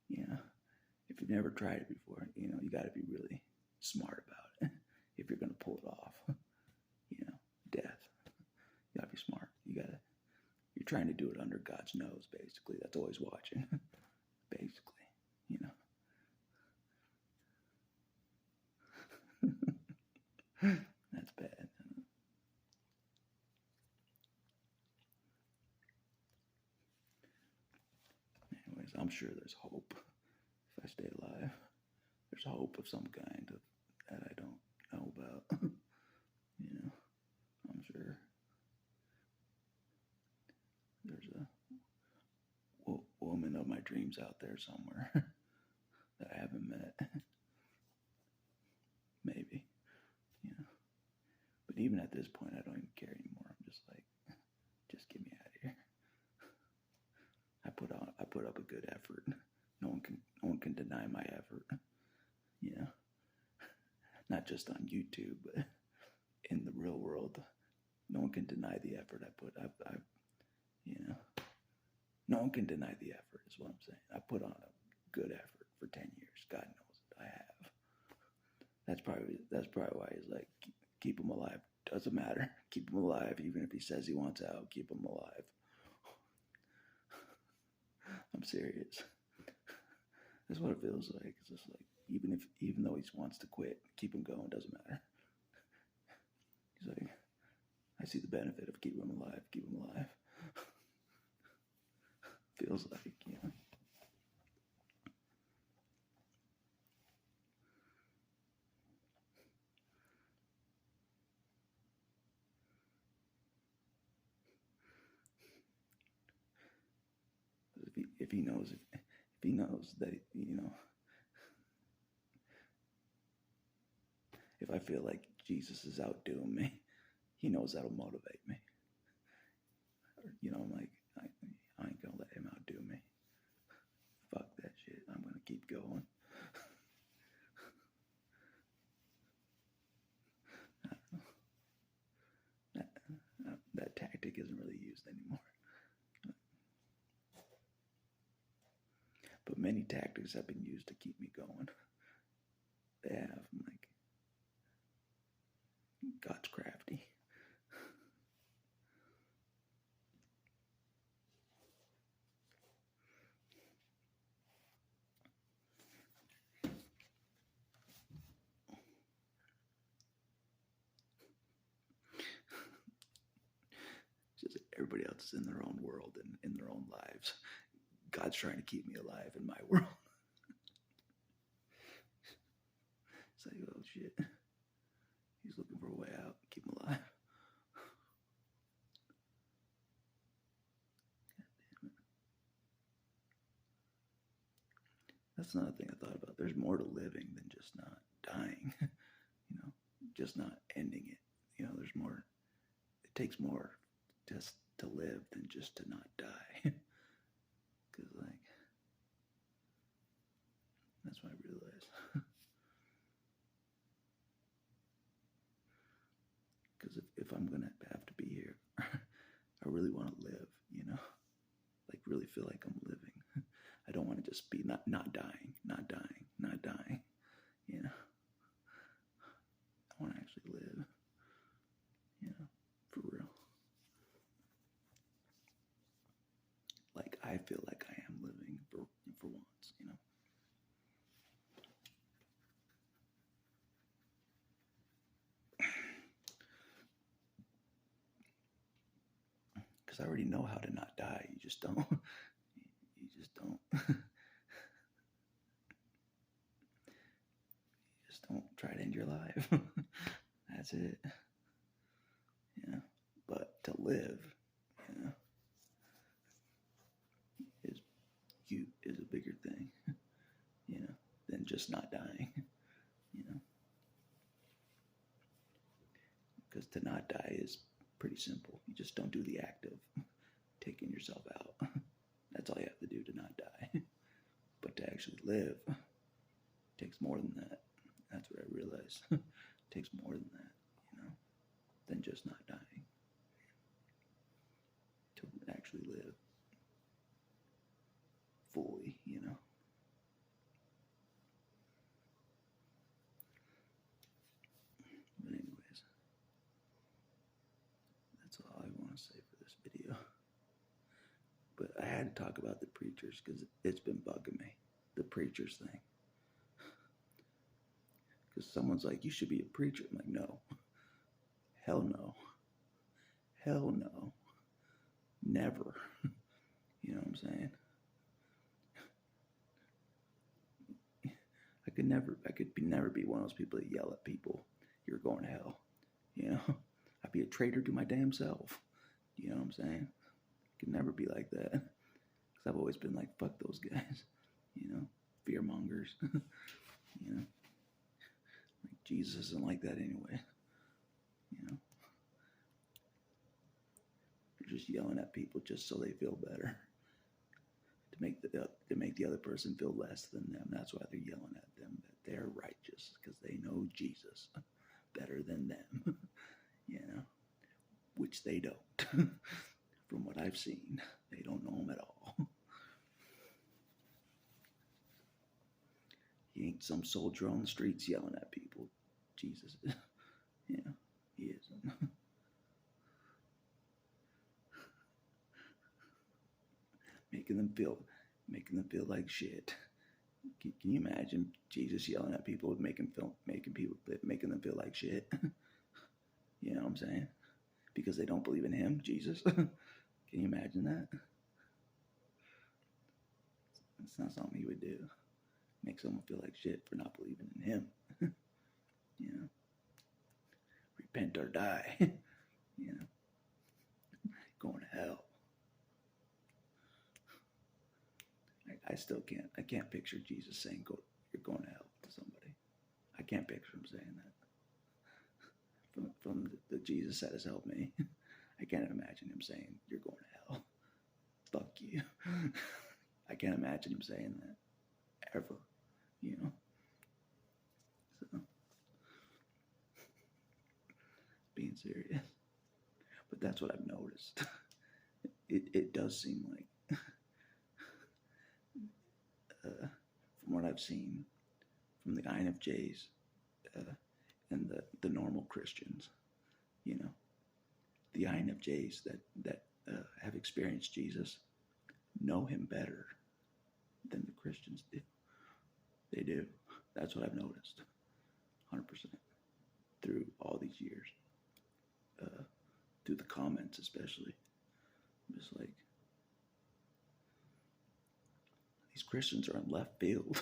You know, if you've never tried it before, you know, you gotta be really smart about it. If you're gonna pull it off. You know, death. You gotta be smart. You're trying to do it under God's nose, basically. That's always watching. Basically, you know. That's bad. Anyways, I'm sure there's hope if I stay alive. There's hope of some kind that I don't know about. You know, I'm sure there's a woman of my dreams out there somewhere that I haven't met. this point, I don't even care anymore. I'm just like, just get me out of here. I put up a good effort. No one can deny my effort. You know, not just on YouTube, but in the real world, no one can deny the effort I put. You know, no one can deny the effort. Is what I'm saying. I put on a good effort for 10 years. God knows I have. That's probably why he's like, keep him alive. Doesn't matter. Keep him alive, even if he says he wants out. Keep him alive. I'm serious. That's what it feels like. It's just like, even though he wants to quit, keep him going. Doesn't matter. He's like, I see the benefit of keeping him alive. Keep him alive. Feels like, you know. If he knows that, you know, if I feel like Jesus is outdoing me, he knows that'll motivate me. You know, I'm like, I ain't gonna let him outdo me. Fuck that shit. I'm gonna keep going. That tactic isn't really used anymore. But many tactics have been used to keep me going. They have. I'm like, God's crafty. Just everybody else is in their own world and in their own lives. God's trying to keep me alive in my world. It's like, oh shit. He's looking for a way out. Keep him alive. God damn it. That's another thing I thought about. There's more to living than just not dying. You know, just not ending it. You know, there's more. It takes more just to live than just to not die. Because, like, that's what I realized. Because if I'm going to have to be here, I really want to live, you know? Like, really feel like I'm living. I don't want to just be not dying, you know? I want to actually live, you know, for real. Like, I feel like I am living for once, you know? Because I already know how to not die. You just don't. You just don't. You just don't try to end your life. That's it. Yeah. But to live, you know, is a bigger thing, you know, than just not dying, you know. Because to not die is pretty simple. You just don't do the act of taking yourself out. That's all you have to do to not die. But to actually live takes more than that. That's what I realized. Takes more than that, you know, than just not dying. To actually live fully, you know. But anyways, that's all I want to say for this video. But I had to talk about the preachers because it's been bugging me. The preachers thing. Because someone's like, you should be a preacher. I'm like, no. Hell no. Hell no. Never. You know what I'm saying? I could never be one of those people that yell at people, you're going to hell. You know? I'd be a traitor to my damn self. You know what I'm saying? I could never be like that. Because I've always been like, fuck those guys. You know? Fear mongers. You know? Like, Jesus isn't like that anyway. You know? just yelling at people just so they feel better, to make the other person feel less than them. That's why they're yelling at them, that they're righteous because they know Jesus better than them, which they don't. From what I've seen, they don't know him at all. He ain't some soldier on the streets yelling at people. Jesus is. He isn't. making them feel like shit. Can you imagine Jesus yelling at people, making them feel like shit? You know what I'm saying? Because they don't believe in him, Jesus. Can you imagine that? It's not something he would do. Make someone feel like shit for not believing in him. Repent or die. Going to hell. I can't picture Jesus saying, you're going to hell to somebody. I can't picture him saying that. From the Jesus that has helped me. I can't imagine him saying, you're going to hell. Fuck you. I can't imagine him saying that. Ever. So, being serious. But that's what I've noticed. It does seem like, from what I've seen, from the INFJs and the normal Christians, the INFJs that have experienced Jesus know him better than the Christians do. They do. That's what I've noticed. 100%. Through all these years. Through the comments especially. Just like, these Christians are in left field,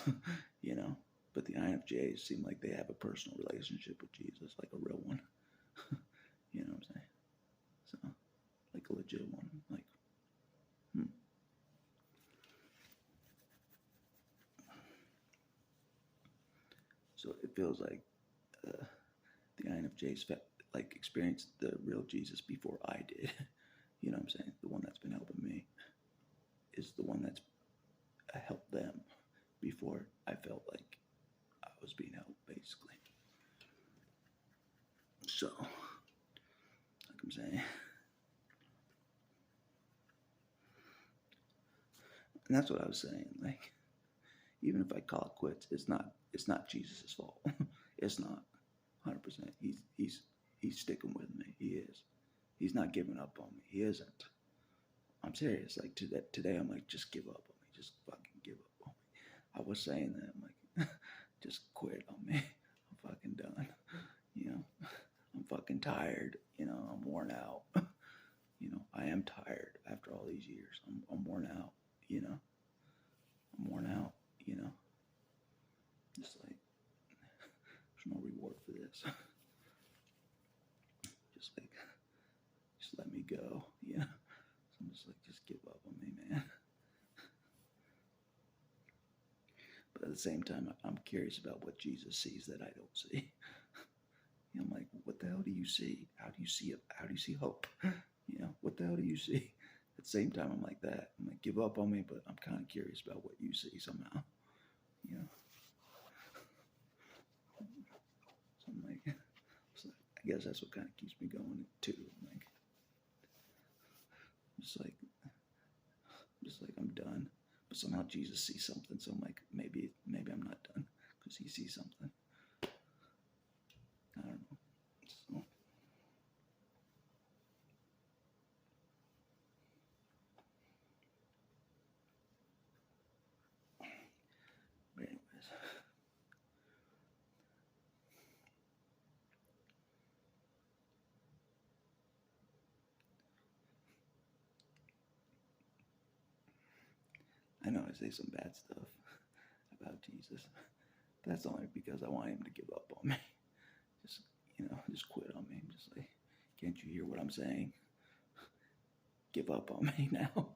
but the INFJs seem like they have a personal relationship with Jesus, like a real one. You know what I'm saying? So, like a legit one. Like, So it feels like the INFJs experienced the real Jesus before I did. You know what I'm saying? The one that's been helping me is the one that's helped them before I felt like I was being helped, basically. So, like I'm saying, and that's what I was saying. Like, even if I call it quits, it's not Jesus' fault. It's not. 100%. He's sticking with me. He is. He's not giving up on me. He isn't. I'm serious. Like today, I'm like, just give up on me. Just fucking give up on me. I was saying that. I'm like, just quit on me. I'm fucking done. I'm fucking tired. I'm worn out. I am tired after all these years. I'm worn out. I'm worn out. Just like, there's no reward for this. Just let me go. So I'm just like, just give up on me, man. But at the same time, I'm curious about what Jesus sees that I don't see. I'm like, what the hell do you see? How do you see it? How do you see hope? What the hell do you see? At the same time, I'm like that. I'm like, give up on me, but I'm kind of curious about what you see somehow. So I'm like, I guess that's what kind of keeps me going too. Like, just like I'm done, but somehow Jesus sees something. So I'm like, maybe I'm not done because he sees something. I don't know. So, but anyways. I know I say some bad stuff about Jesus. But that's only because I want him to give up on me. Just quit on me. I'm just like, can't you hear what I'm saying? Give up on me now.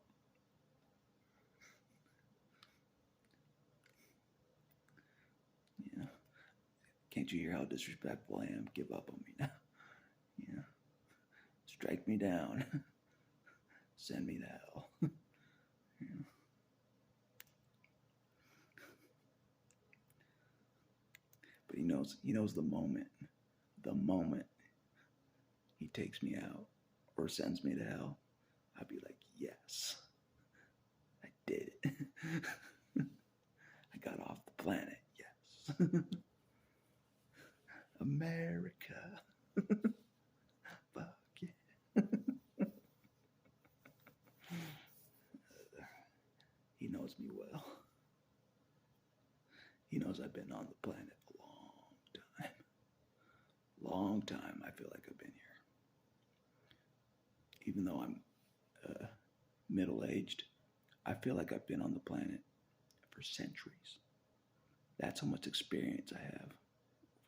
Can't you hear how disrespectful I am? Give up on me now. Strike me down. send me to hell. You know? But he knows the moment he takes me out or sends me to hell, I'd be like, yes, I did it. I got off the planet, yes. America. Fuck yeah. He knows me well. He knows I've been on the planet a long time. Long time I feel like I've been here. Even though I'm middle-aged, I feel like I've been on the planet for centuries. That's how much experience I have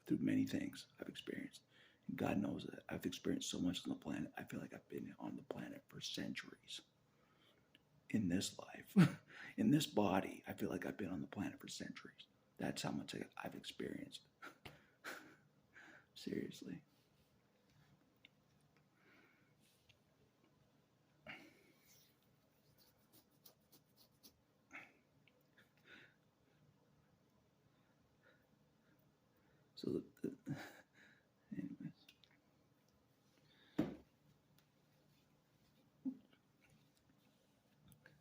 through many things I've experienced. And God knows that I've experienced so much on the planet. I feel like I've been on the planet for centuries. In this life, in this body, I feel like I've been on the planet for centuries. That's how much I've experienced. Seriously. So anyways,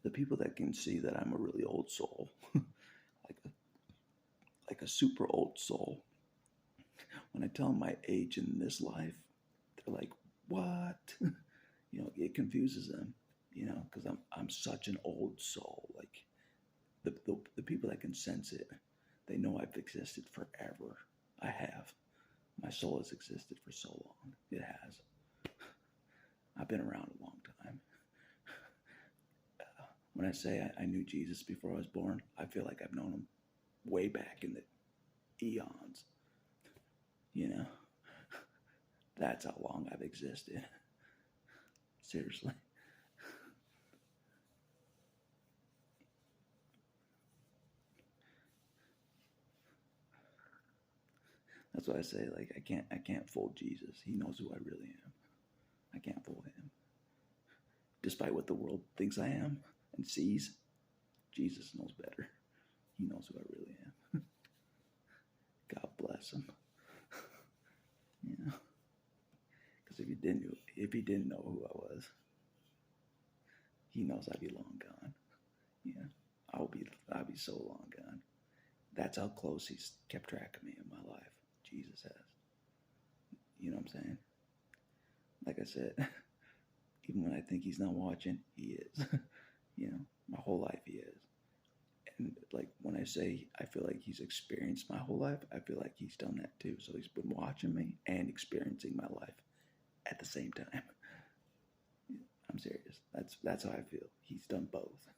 the people that can see that I'm a really old soul, like a super old soul, when I tell them my age in this life, they're like, "What?" You know, it confuses them. You know, because I'm such an old soul. Like the people that can sense it, they know I've existed forever. I have. My soul has existed for so long. It has. I've been around a long time. When I say I knew Jesus before I was born, I feel like I've known him way back in the eons. You know, that's how long I've existed. Seriously. That's why I say, like, I can't fool Jesus. He knows who I really am. I can't fool him. Despite what the world thinks I am and sees, Jesus knows better. He knows who I really am. God bless him. You know, because if he didn't know who I was, he knows I'd be long gone. Yeah, I'll be so long gone. That's how close he's kept track of me in my life. Jesus has. You know what I'm saying? Like I said, even when I think he's not watching, he is. You know, my whole life he is. And like when I say I feel like he's experienced my whole life, I feel like he's done that too. So he's been watching me and experiencing my life at the same time. I'm serious. That's how I feel. He's done both.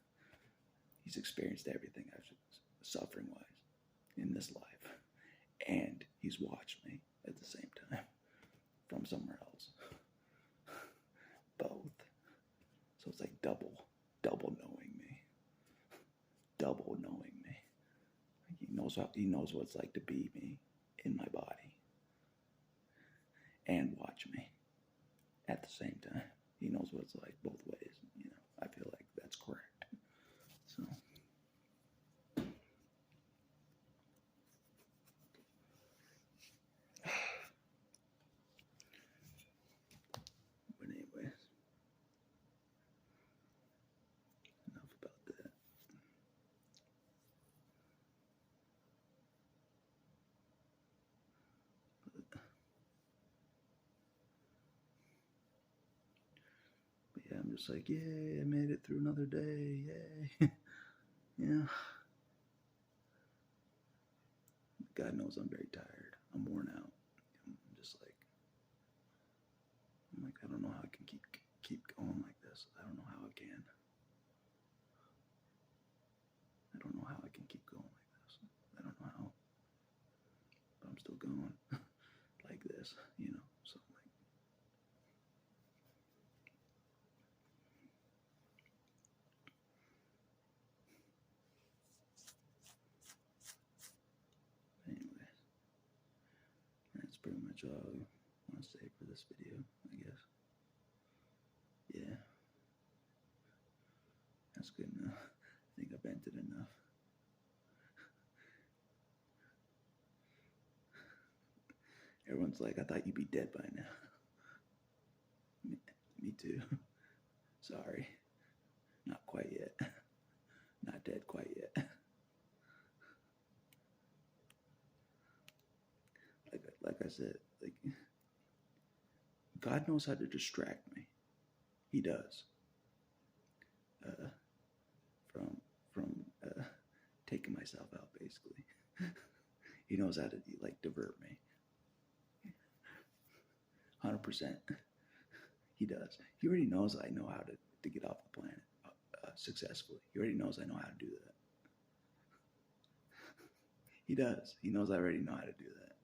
He's experienced everything I've suffering wise in this life, and he's watched me at the same time from somewhere else. Both. So it's like double knowing me. Double knowing me. He knows what it's like to be me in my body and watch me at the same time. He knows what it's like both ways. You know, I feel like that's correct. So. But anyways, enough about that. But yeah, I'm just like, yay, I made it through another day, yay. Yeah. God knows I'm very tired. I'm worn out. I'm just like, I don't know how I can keep going like this. I don't know how I can. I don't know how I can keep going like this. I don't know how. But I'm still going like this, you know. So like, anyways, that's pretty much all I want to say for this video, I guess. Yeah. Everyone's like, I thought you'd be dead by now. Me too. Sorry. Not quite yet. Not dead quite yet. Like I said, like God knows how to distract me. He does. From taking myself out, basically. He knows how to like divert me. 100%. He does. He already knows I know how to get off the planet successfully. He already knows I know how to do that. He does. He knows I already know how to do that.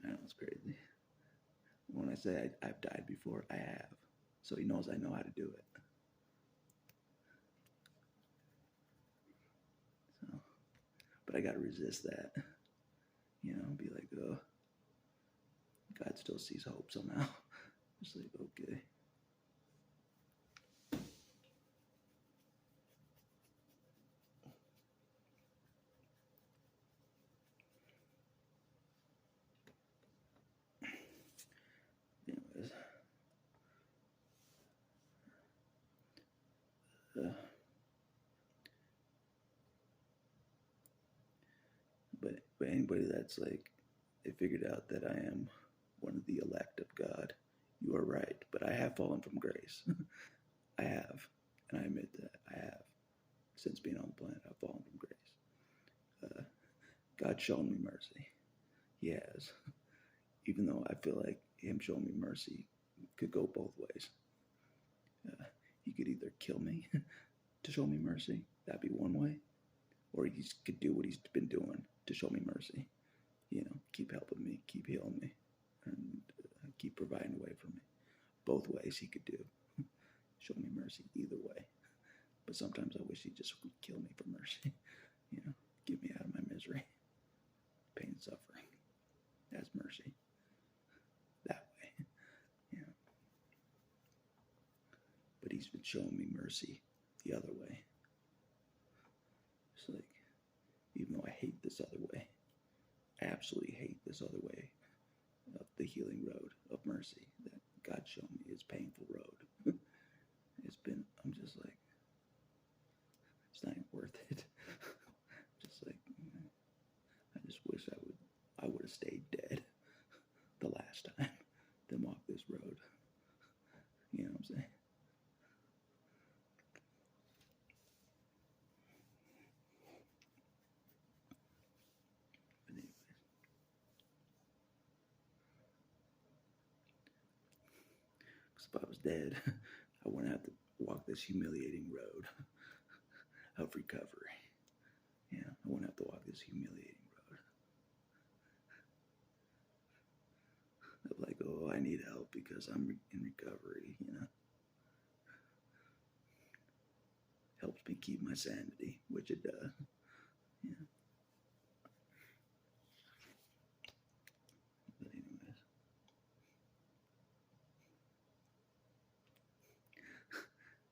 I know it's crazy. When I say I've died before, I have. So he knows I know how to do it. So, but I got to resist that. You know, be like, oh, God still sees hope somehow. Just like, okay. Anyways. But anybody that's like, they figured out that I am one of the elect of God, you are right. But I have fallen from grace. I have. And I admit that I have. Since being on the planet, I've fallen from grace. God's shown me mercy. He has. Even though I feel like him showing me mercy could go both ways. He could either kill me to show me mercy. That'd be one way. Or he could do what he's been doing to show me mercy. You know, keep helping me, keep healing me, and keep providing a way for me. Both ways he could do. Show me mercy either way. But sometimes I wish he'd just kill me for mercy. You know, get me out of my misery, pain, and suffering. That's mercy. That way. You know. But he's been showing me mercy the other way. It's like, even though I hate this other way, I absolutely hate this other way of the healing road of mercy that God showed me, his painful road. I'm just like, it's not even worth it. Just like, I just wish I would have stayed dead the last time than walk this road. You know what I'm saying? But anyways, because if I was dead, I wouldn't have to walk this humiliating road of recovery. Yeah, I wouldn't have to walk this humiliating road. Of like, oh, I need help because I'm in recovery, you know. Helps me keep my sanity, which it does. Yeah. But anyways.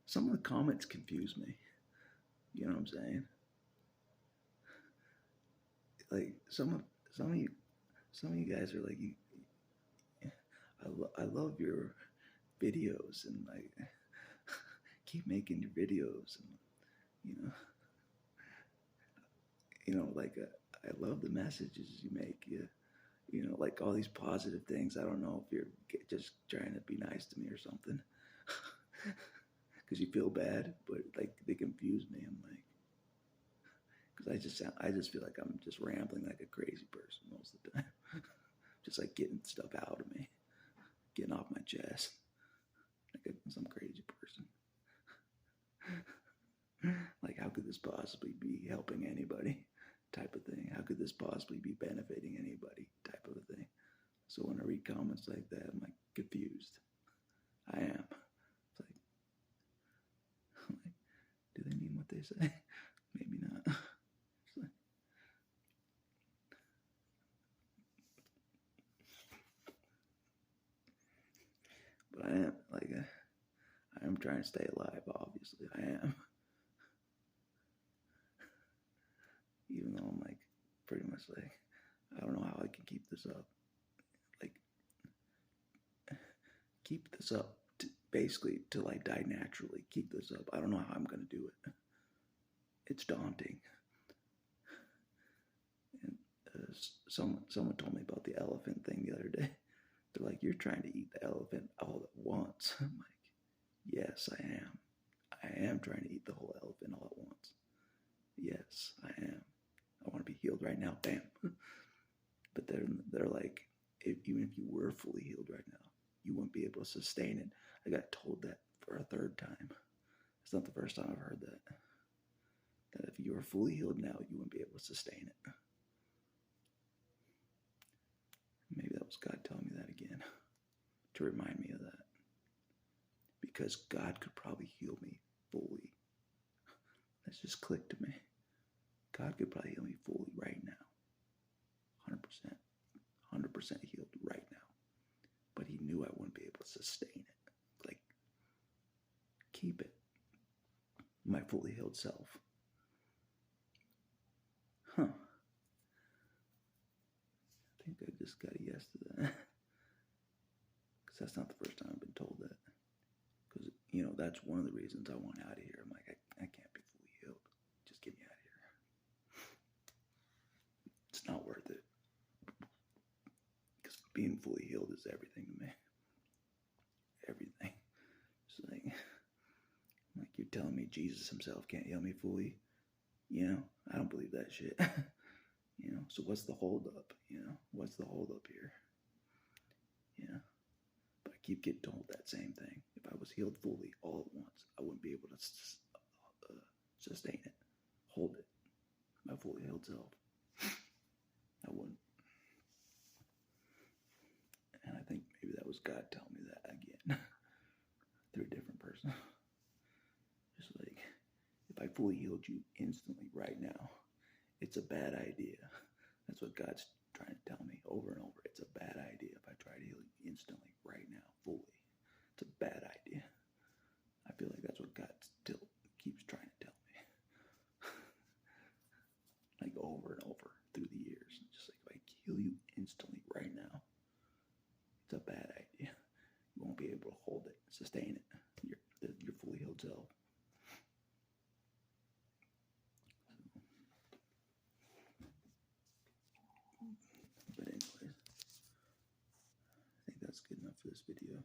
Some of the comments confuse me. You know what I'm saying? Like some of you guys are like, I love your videos and like keep making your videos and like I love the messages you make. You know, like all these positive things. I don't know if you're just trying to be nice to me or something, because you feel bad, but like they confuse me. I'm like, because I just feel like I'm just rambling like a crazy person most of the time, just like getting stuff out of me, getting off my chest, like some crazy person. Like, how could this possibly be helping anybody? Type of thing. How could this possibly be benefiting anybody? Type of a thing. So when I read comments like that, I'm like confused. I am. It's like, do they mean what they say? Maybe not. Like, but I am like, I am trying to stay alive. Obviously, I am. even though I'm like pretty much like, I don't know how I can keep this up. Like, keep this up basically till I die naturally. Keep this up. I don't know how I'm gonna do it. It's daunting. And someone told me about the elephant thing the other day. They're like, you're trying to eat the elephant all at once. I'm like, yes, I am. I am trying to eat the whole elephant all at once. Yes, I am. I want to be healed right now. Bam. But they're like, even if you were fully healed right now, you wouldn't be able to sustain it. I got told that for a third time. It's not the first time I've heard that. That if you were fully healed now, you wouldn't be able to sustain it. Maybe that was God telling me that again to remind me of that. Because God could probably heal me fully. That's just clicked to me. God could probably heal me fully right now. 100%. 100% healed right now. But he knew I wouldn't be able to sustain it. Like, keep it. My fully healed self. Huh. I think I just got a yes to that. Because that's not the first time I've been told that. Because, that's one of the reasons I want out of here. I'm like, I can't be fully healed. Just get me out of here. It's not worth it. Because being fully healed is everything to me. Everything. It's like you're telling me Jesus himself can't heal me fully. I don't believe that shit. So what's the hold up? What's the hold up here? But I keep getting told that same thing. If I was healed fully all at once, I wouldn't be able to sustain it, hold it, my fully healed self. I wouldn't. And I think maybe that was God telling me that again through a different person. Just like, if I fully healed you instantly right now, it's a bad idea. That's what God's trying to tell me over and over. It's a bad idea if I try to heal you instantly right now, fully. It's a bad idea. I feel like that's what God still keeps trying to tell me. Like over and over through the years. Just like, if I heal you instantly right now, it's a bad idea. You won't be able to hold it, sustain it. Your fully healed self. But anyways, I think that's good enough for this video.